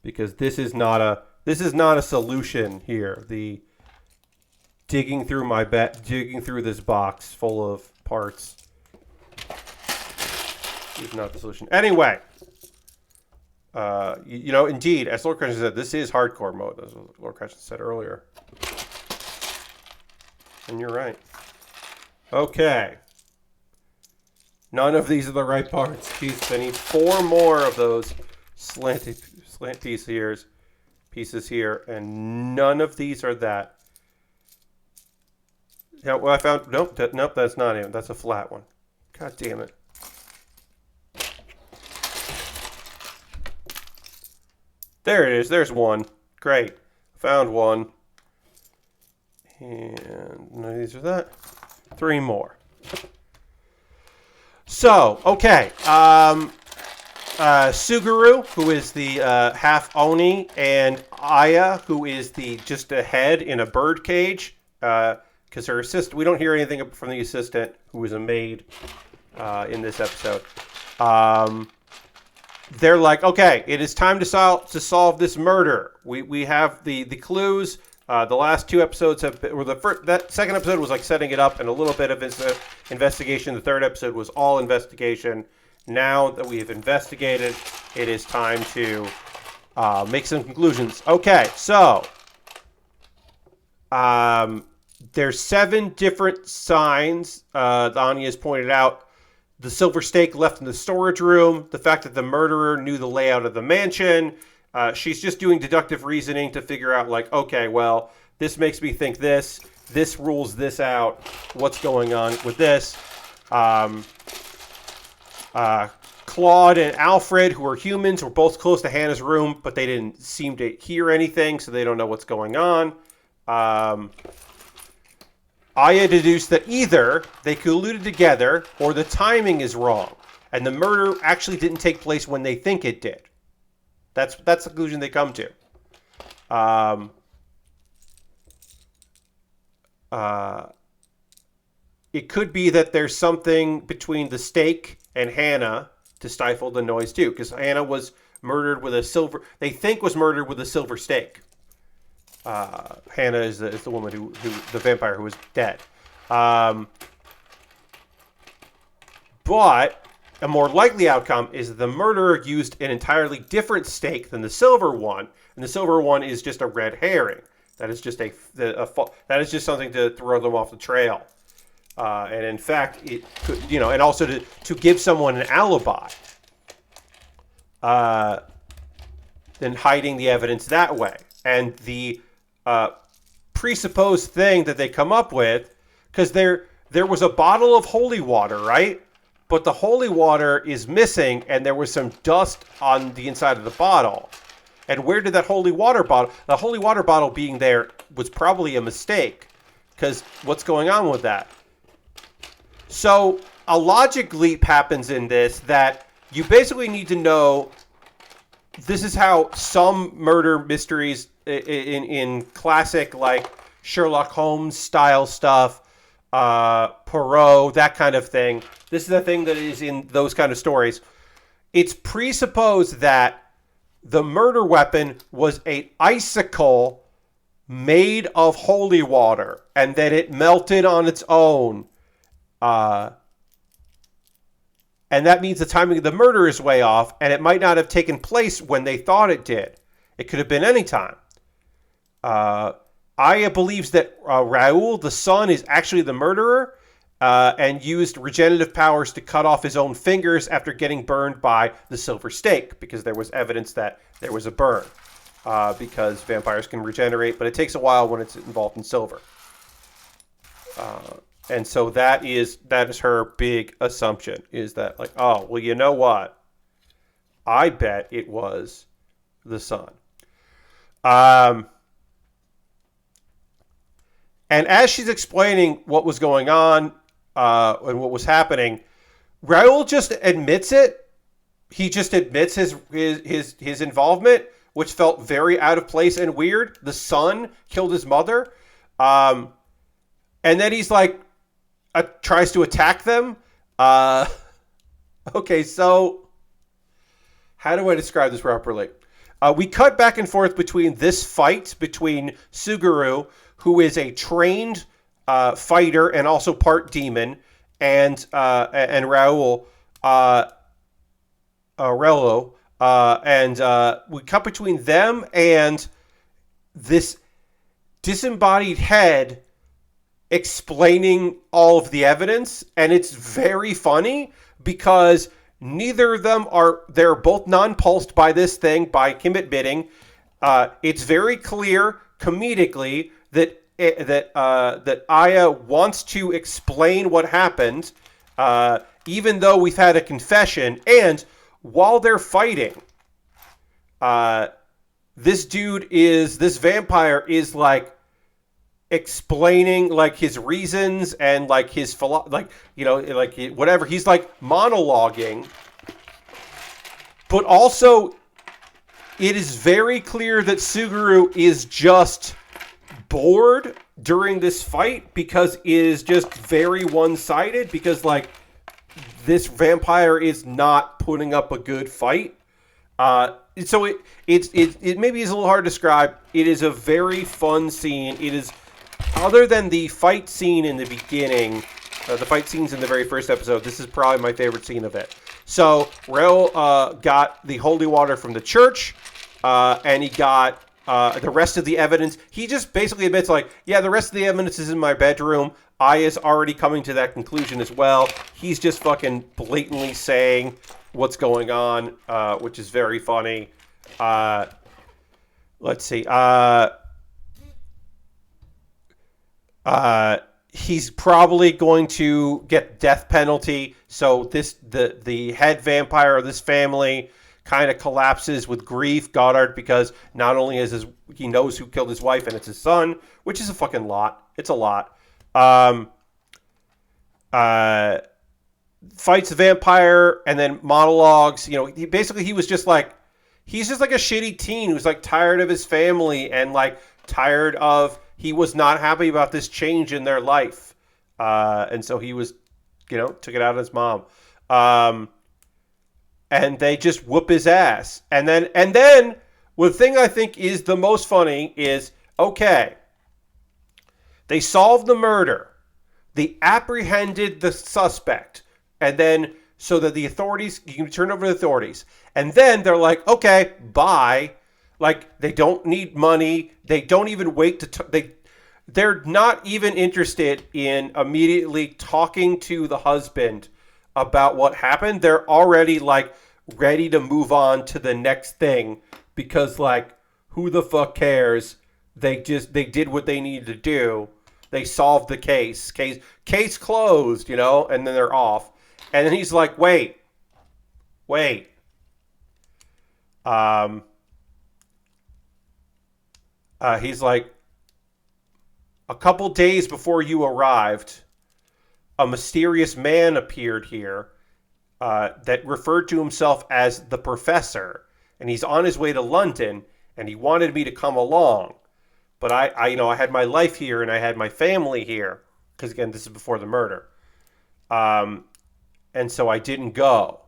because this is not a solution here. The digging through this box full of parts is not the solution. Anyway, indeed, as Lord Crescent said, this is hardcore mode, as Lord Crescent said earlier. And you're right. Okay. None of these are the right parts. Jeez, I need 4 more of those slant pieces here, and none of these are that. Yeah, well, I found nope, that's not it. That's a flat one. God damn it. There it is. There's one. Great. Found one. And none of these are that. 3 more. So, okay. Suguru, who is the half Oni, and Aya, who is just a head in a bird cage, because her assistant, we don't hear anything from the assistant, who is a maid in this episode. They're like, okay, it is time to solve this murder. We have the clues. The last 2 episodes that second episode was like setting it up and a little bit of investigation. The third episode was all investigation. Now that we have investigated, it is time to make some conclusions. Okay, so there's 7 different signs that Anya has pointed out. The silver stake left in the storage room, the fact that the murderer knew the layout of the mansion. She's just doing deductive reasoning to figure out, like, okay, well, this makes me think this rules this out, what's going on with this. Claude and Alfred, who are humans, were both close to Hannah's room, but they didn't seem to hear anything, so they don't know what's going on. Aya deduced that either they colluded together or the timing is wrong, and the murder actually didn't take place when they think it did. That's the conclusion they come to. It could be that there's something between the stake and Hannah to stifle the noise too, because Hannah was murdered with a silver. They think was murdered with a silver stake. Hannah is the woman who the vampire who was dead. But a more likely outcome is that the murderer used an entirely different stake than the silver one, and the silver one is just a red herring. That is just that is just something to throw them off the trail. And in fact, it could, and also to give someone an alibi. Then hiding the evidence that way. And the presupposed thing that they come up with, because there was a bottle of holy water, right? but the holy water is missing, and there was some dust on the inside of the bottle. And where did that holy water bottle? The holy water bottle being there was probably a mistake, because what's going on with that? So a logic leap happens in this that you basically need to know. This is how some murder mysteries in classic like Sherlock Holmes style stuff, Poirot, that kind of thing. This is the thing that is in those kind of stories. It's presupposed that the murder weapon was an icicle made of holy water, and that it melted on its own. And that means the timing of the murder is way off, and it might not have taken place when they thought it did. It could have been any time. Aya believes that Raoul, the son, is actually the murderer, and used regenerative powers to cut off his own fingers after getting burned by the silver stake, because there was evidence that there was a burn, because vampires can regenerate, but it takes a while when it's involved in silver. And so that is her big assumption, is that like, oh, well, you know what? I bet it was the son. And as she's explaining what was going on and what was happening, Raoul just admits it. He just admits his involvement, which felt very out of place and weird. The son killed his mother. And then he's like, tries to attack them. Okay, so how do I describe this properly? We cut back and forth between this fight between Suguru, who is a trained fighter and also part demon, and Raoul, Rello, and we cut between them and this disembodied head explaining all of the evidence, and it's very funny because neither of them they're both non-pulsed by this thing, by him admitting. It's very clear comedically that Aya wants to explain what happened, even though we've had a confession. And while they're fighting, this vampire is like explaining like his reasons and like his whatever. He's like monologuing, but also it is very clear that Suguru is just bored during this fight because it is just very one-sided, because like this vampire is not putting up a good fight. So it maybe is a little hard to describe. It is a very fun scene. It is, other than the fight scene in the beginning, the fight scenes in the very first episode, this is probably my favorite scene of it. So Raoul got the holy water from the church, and he got the rest of the evidence. He just basically admits, like, yeah, the rest of the evidence is in my bedroom. Aya's already coming to that conclusion as well. He's just fucking blatantly saying what's going on, which is very funny. Let's see. He's probably going to get death penalty. So the head vampire of this family kind of collapses with grief, Goddard, because not only is he knows who killed his wife and it's his son, which is a fucking lot. It's a lot. Fights the vampire and then monologues. You know, he was just like, he's just like a shitty teen who's like tired of his family and like tired of, he was not happy about this change in their life. And so he was, took it out on his mom. And they just whoop his ass. And then the thing I think is the most funny is, okay, they solved the murder. They apprehended the suspect. And then, so that the authorities, you can turn over to the authorities. And then they're like, okay, bye. Like, they don't need money. They don't even wait to, they're not even interested in immediately talking to the husband about what happened. They're already like ready to move on to the next thing because like, who the fuck cares? They did what they needed to do. They solved the case closed, and then they're off. And then he's like, wait. He's like, a couple days before you arrived, a mysterious man appeared here that referred to himself as the Professor, and he's on his way to London, and he wanted me to come along. But I had my life here, and I had my family here, because again, this is before the murder. And so I didn't go.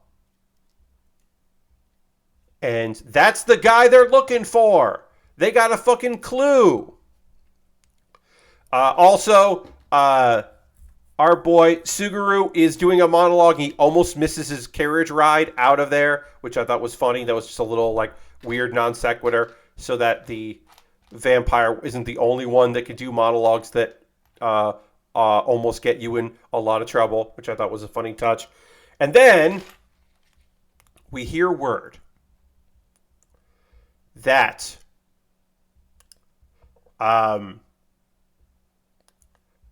And that's the guy they're looking for. They got a fucking clue. Also, our boy Suguru is doing a monologue. He almost misses his carriage ride out of there, which I thought was funny. That was just a little like weird non sequitur, so that the vampire isn't the only one that could do monologues that almost get you in a lot of trouble, which I thought was a funny touch. And then we hear word that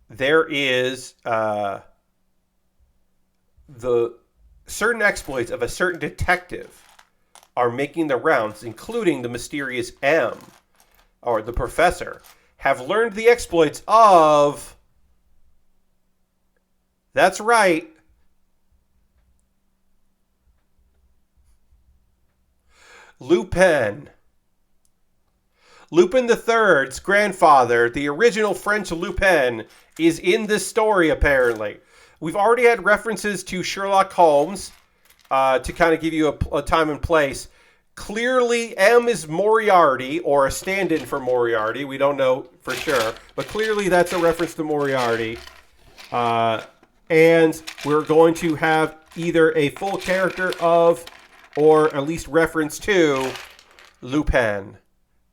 there is the certain exploits of a certain detective are making the rounds, including the mysterious M, or the Professor, have learned the exploits of... That's right. Lupin. Lupin III's grandfather, the original French Lupin, is in this story, apparently. We've already had references to Sherlock Holmes to kind of give you a time and place. Clearly, M is Moriarty, or a stand-in for Moriarty. We don't know for sure. But clearly, that's a reference to Moriarty. And we're going to have either a full character of, or at least reference to, Lupin.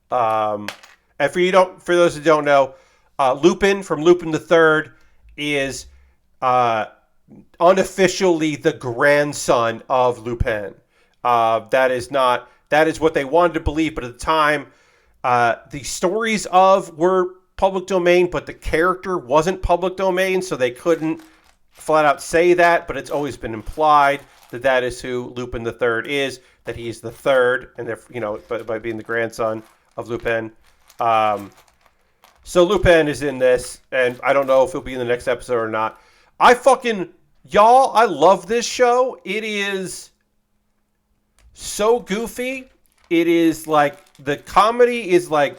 And for those who don't know, Lupin from Lupin III is unofficially the grandson of Lupin. That is what they wanted to believe, but at the time, the stories of were public domain, but the character wasn't public domain, so they couldn't flat out say that, but it's always been implied that that is who Lupin III is, that he is the third, and by being the grandson of Lupin. So Lupin is in this, and I don't know if he'll be in the next episode or not. I love this show. It is so goofy. It is like, the comedy is like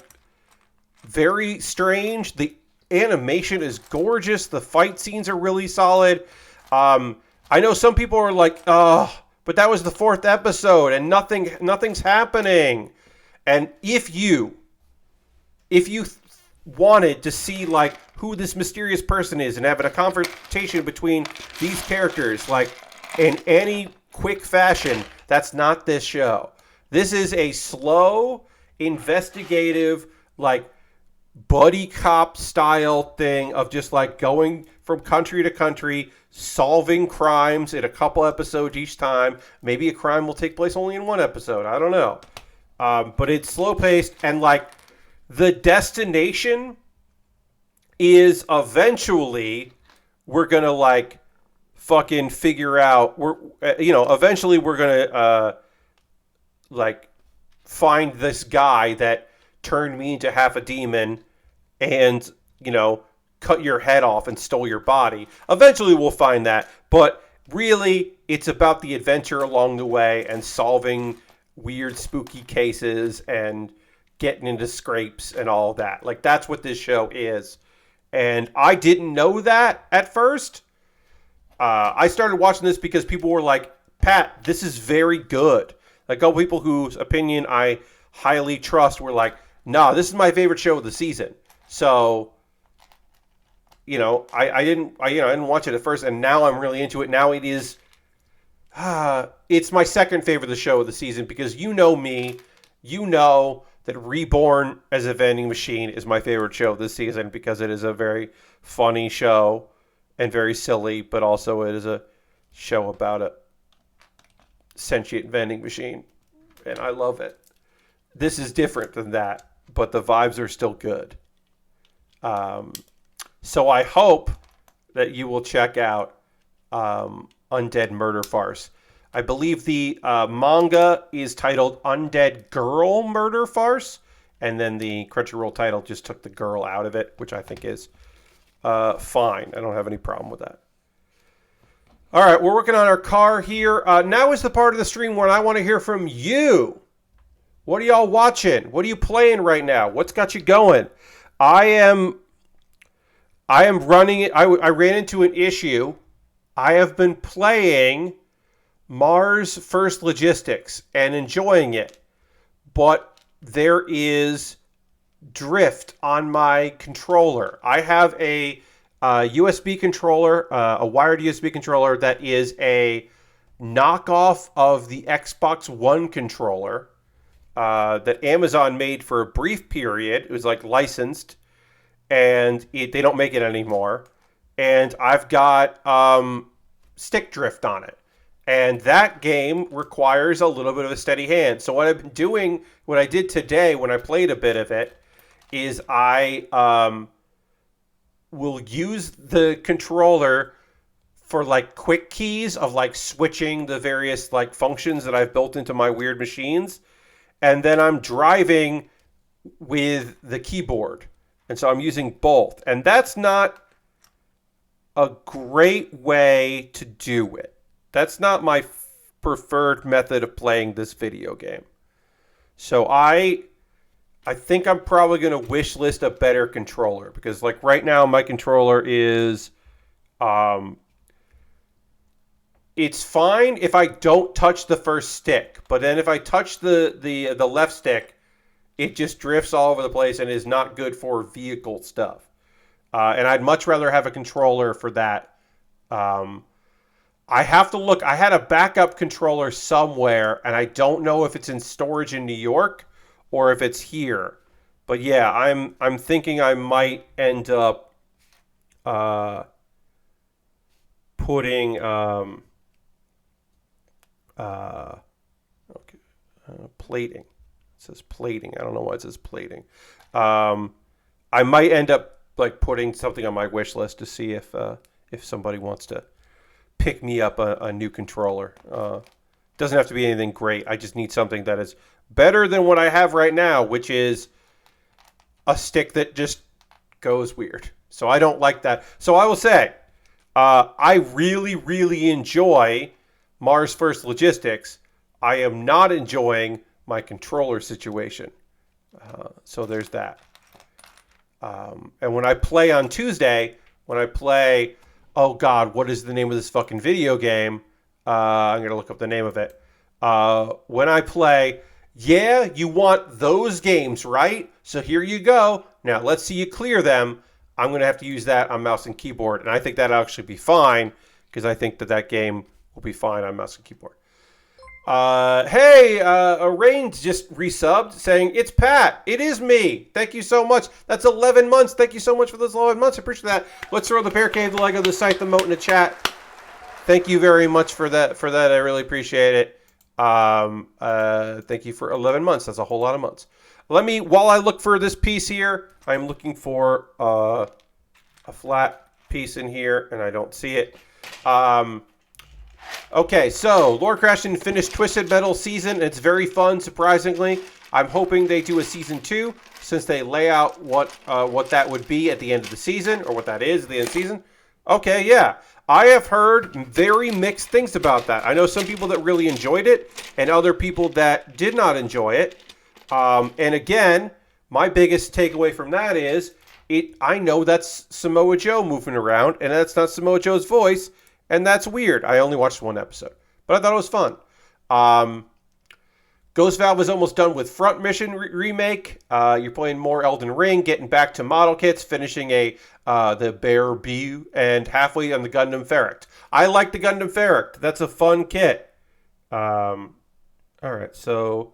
very strange. The animation is gorgeous. The fight scenes are really solid. I know some people are like, oh, but that was the 4th episode and nothing's happening. And if you wanted to see like who this mysterious person is and having a confrontation between these characters like in any quick fashion, that's not this show. This is a slow, investigative, like buddy cop style thing of just like going from country to country, solving crimes in a couple episodes each time. Maybe a crime will take place only in one episode. I don't know. But it's slow paced, and like the destination is eventually we're gonna like fucking figure out eventually we're gonna like find this guy that turned me into half a demon and cut your head off and stole your body. Eventually we'll find that, but really it's about the adventure along the way and solving weird spooky cases and getting into scrapes and all that. Like, that's what this show is. And I didn't know that at first. I started watching this because people were like, Pat, this is very good. Like, all people whose opinion I highly trust were like, nah, this is my favorite show of the season. So, I didn't watch it at first, and now I'm really into it. Now it is, it's my second favorite of the show of the season, because you know me, that Reborn as a Vending Machine is my favorite show this season, because it is a very funny show and very silly, but also it is a show about a sentient vending machine, and I love it. This is different than that, but the vibes are still good. So I hope that you will check out Undead Murder Farce. I believe the manga is titled Undead Girl Murder Farce, and then the Crunchyroll title just took the girl out of it, which I think is fine. I don't have any problem with that. All right, we're working on our car here. Now is the part of the stream when I want to hear from you. What are y'all watching? What are you playing right now? What's got you going? I am running it. I ran into an issue. I have been playing Mars First Logistics and enjoying it, but there is drift on my controller. I have a USB controller, a wired USB controller that is a knockoff of the Xbox One controller that Amazon made for a brief period. It was like licensed, and they don't make it anymore. And I've got stick drift on it. And that game requires a little bit of a steady hand. So what I've been doing, what I did today when I played a bit of it, is I will use the controller for like quick keys of like switching the various like functions that I've built into my weird machines. And then I'm driving with the keyboard. And so I'm using both. And that's not a great way to do it. That's not my preferred method of playing this video game. So I think I'm probably going to wish list a better controller, because like right now my controller is it's fine if I don't touch the first stick, but then if I touch the left stick, it just drifts all over the place and is not good for vehicle stuff. And I'd much rather have a controller for that. I have to look. I had a backup controller somewhere, and I don't know if it's in storage in New York or if it's here. But yeah, I'm thinking I might end up putting plating. It says plating. I don't know why it says plating. I might end up like putting something on my wish list to see if somebody wants to pick me up a new controller. Doesn't have to be anything great. I just need something that is better than what I have right now, which is a stick that just goes weird. So I don't like that. So I will say, I really, really enjoy Mars First Logistics. I am not enjoying my controller situation. So there's that. And when I play on Tuesday, oh God, what is the name of this fucking video game? I'm going to look up the name of it. When I play, yeah, you want those games, right? So here you go. Now let's see you clear them. I'm going to have to use that on mouse and keyboard. And I think that'll actually be fine, because I think that game will be fine on mouse and keyboard. Hey, Rain just resubbed saying, it's Pat. It is me. Thank you so much. That's 11 months. Thank you so much for those 11 months. I appreciate that. Let's throw the Bear Cave, the Lego, the site, the moat in the chat. Thank you very much for that. I really appreciate it. Thank you for 11 months. That's a whole lot of months. While I look for this piece here, I'm looking for a flat piece in here, and I don't see it. Okay, so Lord Crashton finished Twisted Metal season. It's very fun, surprisingly. I'm hoping they do a season 2, since they lay out what that would be at the end of the season, or what that is at the end of the season. Okay, yeah. I have heard very mixed things about that. I know some people that really enjoyed it, and other people that did not enjoy it. And again, my biggest takeaway from that is, I know that's Samoa Joe moving around, and that's not Samoa Joe's voice. And that's weird. I only watched one episode, but I thought it was fun. Ghost Valve is almost done with Front Mission remake. You're playing more Elden Ring, getting back to model kits, finishing the Baer B, and halfway on the Gundam Ferrict. I like the Gundam Ferrict. That's a fun kit. All right, so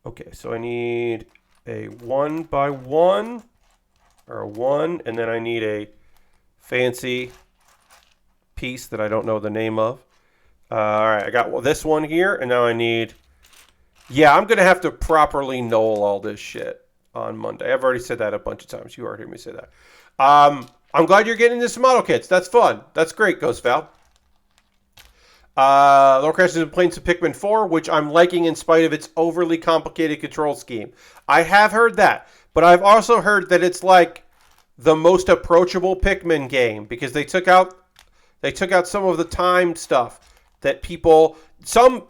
I need a 1x1 or a 1, and then I need a fancy piece that I don't know the name of. All right, I got this one here, and now I need... Yeah, I'm going to have to properly knoll all this shit on Monday. I've already said that a bunch of times. You already heard me say that. I'm glad you're getting into some model kits. That's fun. That's great, Ghost Val. Lorecrest has been playing some Pikmin 4, which I'm liking in spite of its overly complicated control scheme. I have heard that, but I've also heard that it's like the most approachable Pikmin game because they took out some of the time stuff that some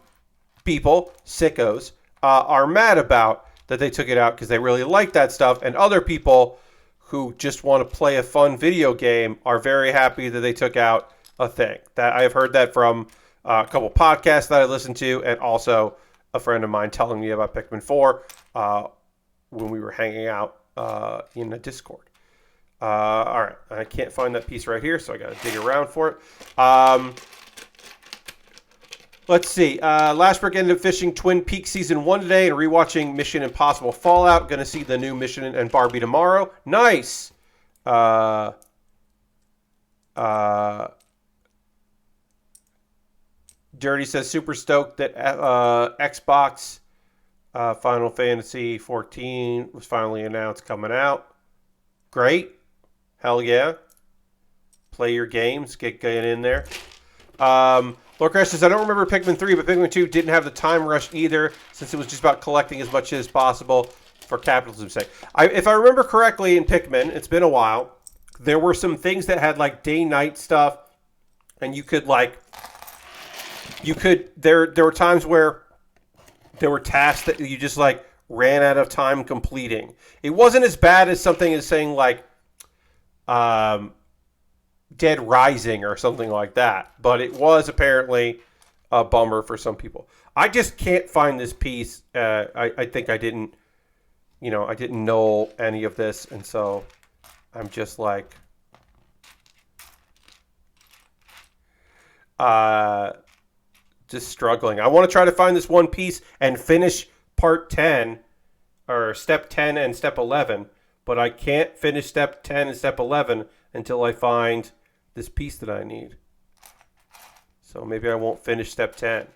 people, sickos, are mad about that they took it out because they really like that stuff, and other people who just want to play a fun video game are very happy that they took out a thing. That I've heard that from a couple podcasts that I listened to, and also a friend of mine telling me about Pikmin 4 when we were hanging out in a Discord. All right, I can't find that piece right here, so I got to dig around for it. Let's see. Lashbrook ended up finishing Twin Peaks Season 1 today and rewatching Mission Impossible Fallout. Going to see the new Mission and Barbie tomorrow. Nice! Dirty says super stoked that Xbox Final Fantasy 14 was finally announced coming out. Great. Hell yeah. Play your games. Get in there. Lorecrest says, I don't remember Pikmin 3, but Pikmin 2 didn't have the time rush either, since it was just about collecting as much as possible for capitalism's sake. If I remember correctly in Pikmin, it's been a while, there were some things that had like day-night stuff, and there were times where there were tasks that you just like ran out of time completing. It wasn't as bad as something as saying like Dead Rising or something like that, but it was apparently a bummer for some people. I just can't find this piece. I think I didn't know any of this, and so I'm just like just struggling. I want to try to find this one piece and finish part 10 or step 10 and step 11, but I can't finish step 10 and step 11 until I find this piece that I need. So maybe I won't finish step 10.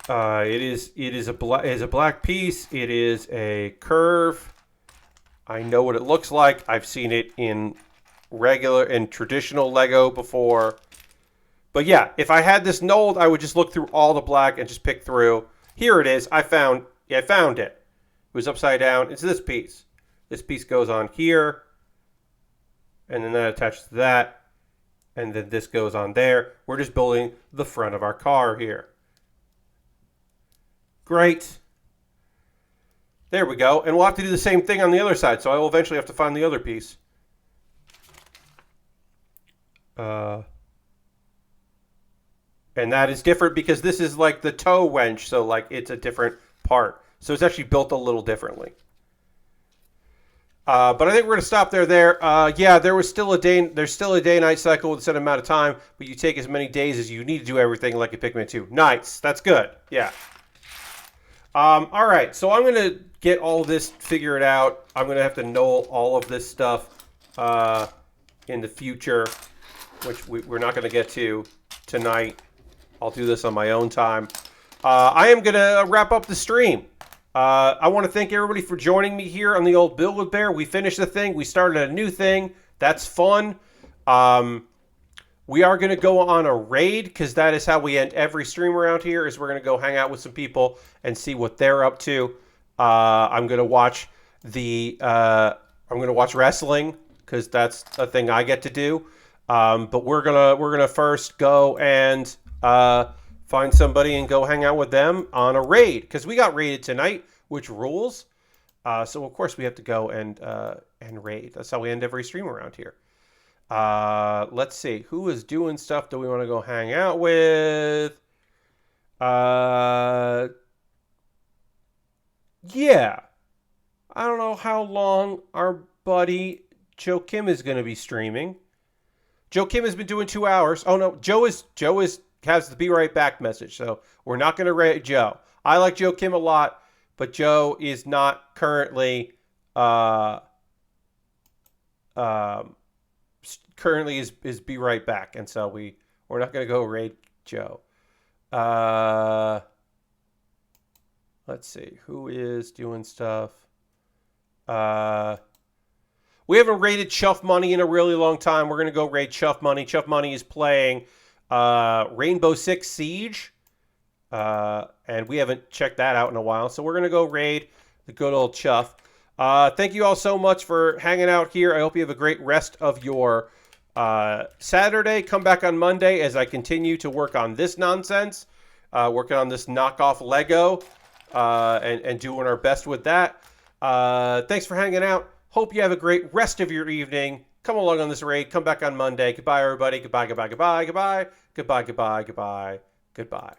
It is a black piece. It is a curve. I know what it looks like. I've seen it in regular and traditional Lego before. But yeah, if I had this knolled, I would just look through all the black and just pick through. Here it is. I found it. It was upside down. It's this piece. This piece goes on here, and then that attaches to that, and then this goes on there. We're just building the front of our car here. Great. There we go. And we'll have to do the same thing on the other side, so I will eventually have to find the other piece. And that is different because this is like the toe wench, so like it's a different part. So it's actually built a little differently. But I think we're going to stop there. Yeah, there's still a day-night cycle with a set amount of time, but you take as many days as you need to do everything like in Pikmin 2. Nice. That's good. Yeah. All right, so I'm going to get all this figured out. I'm going to have to know all of this stuff in the future, which we're not going to get to tonight. I'll do this on my own time. I am going to wrap up the stream. I want to thank everybody for joining me here on the old Build with Bear. We finished the thing. We started a new thing. That's fun. We are going to go on a raid because that is how we end every stream around here. Is we're going to go hang out with some people and see what they're up to. I'm going to watch wrestling because that's a thing I get to do. But we're gonna first go and find somebody and go hang out with them on a raid because we got raided tonight, which rules. So of course we have to go and raid. That's how we end every stream around here. Let's see who is doing stuff that we want to go hang out with. Yeah, I don't know how long our buddy Joe Kim is going to be streaming. Joe Kim has been doing 2 hours. Oh no, Joe has the be right back message, so we're not going to rate Joe. I like Joe Kim a lot, but Joe is not currently is be right back, and so we're not going to go raid Joe. Let's see who is doing stuff. We haven't raided Chuff Money in a really long time. We're going to go raid Chuff Money. Chuff Money is playing Rainbow Six Siege. And we haven't checked that out in a while. So we're going to go raid the good old Chuff. Thank you all so much for hanging out here. I hope you have a great rest of your Saturday. Come back on Monday as I continue to work on this nonsense. Working on this knockoff Lego and doing our best with that. Thanks for hanging out. Hope you have a great rest of your evening. Come along on this raid. Come back on Monday. Goodbye, everybody. Goodbye, goodbye, goodbye, goodbye. Goodbye, goodbye, goodbye, goodbye.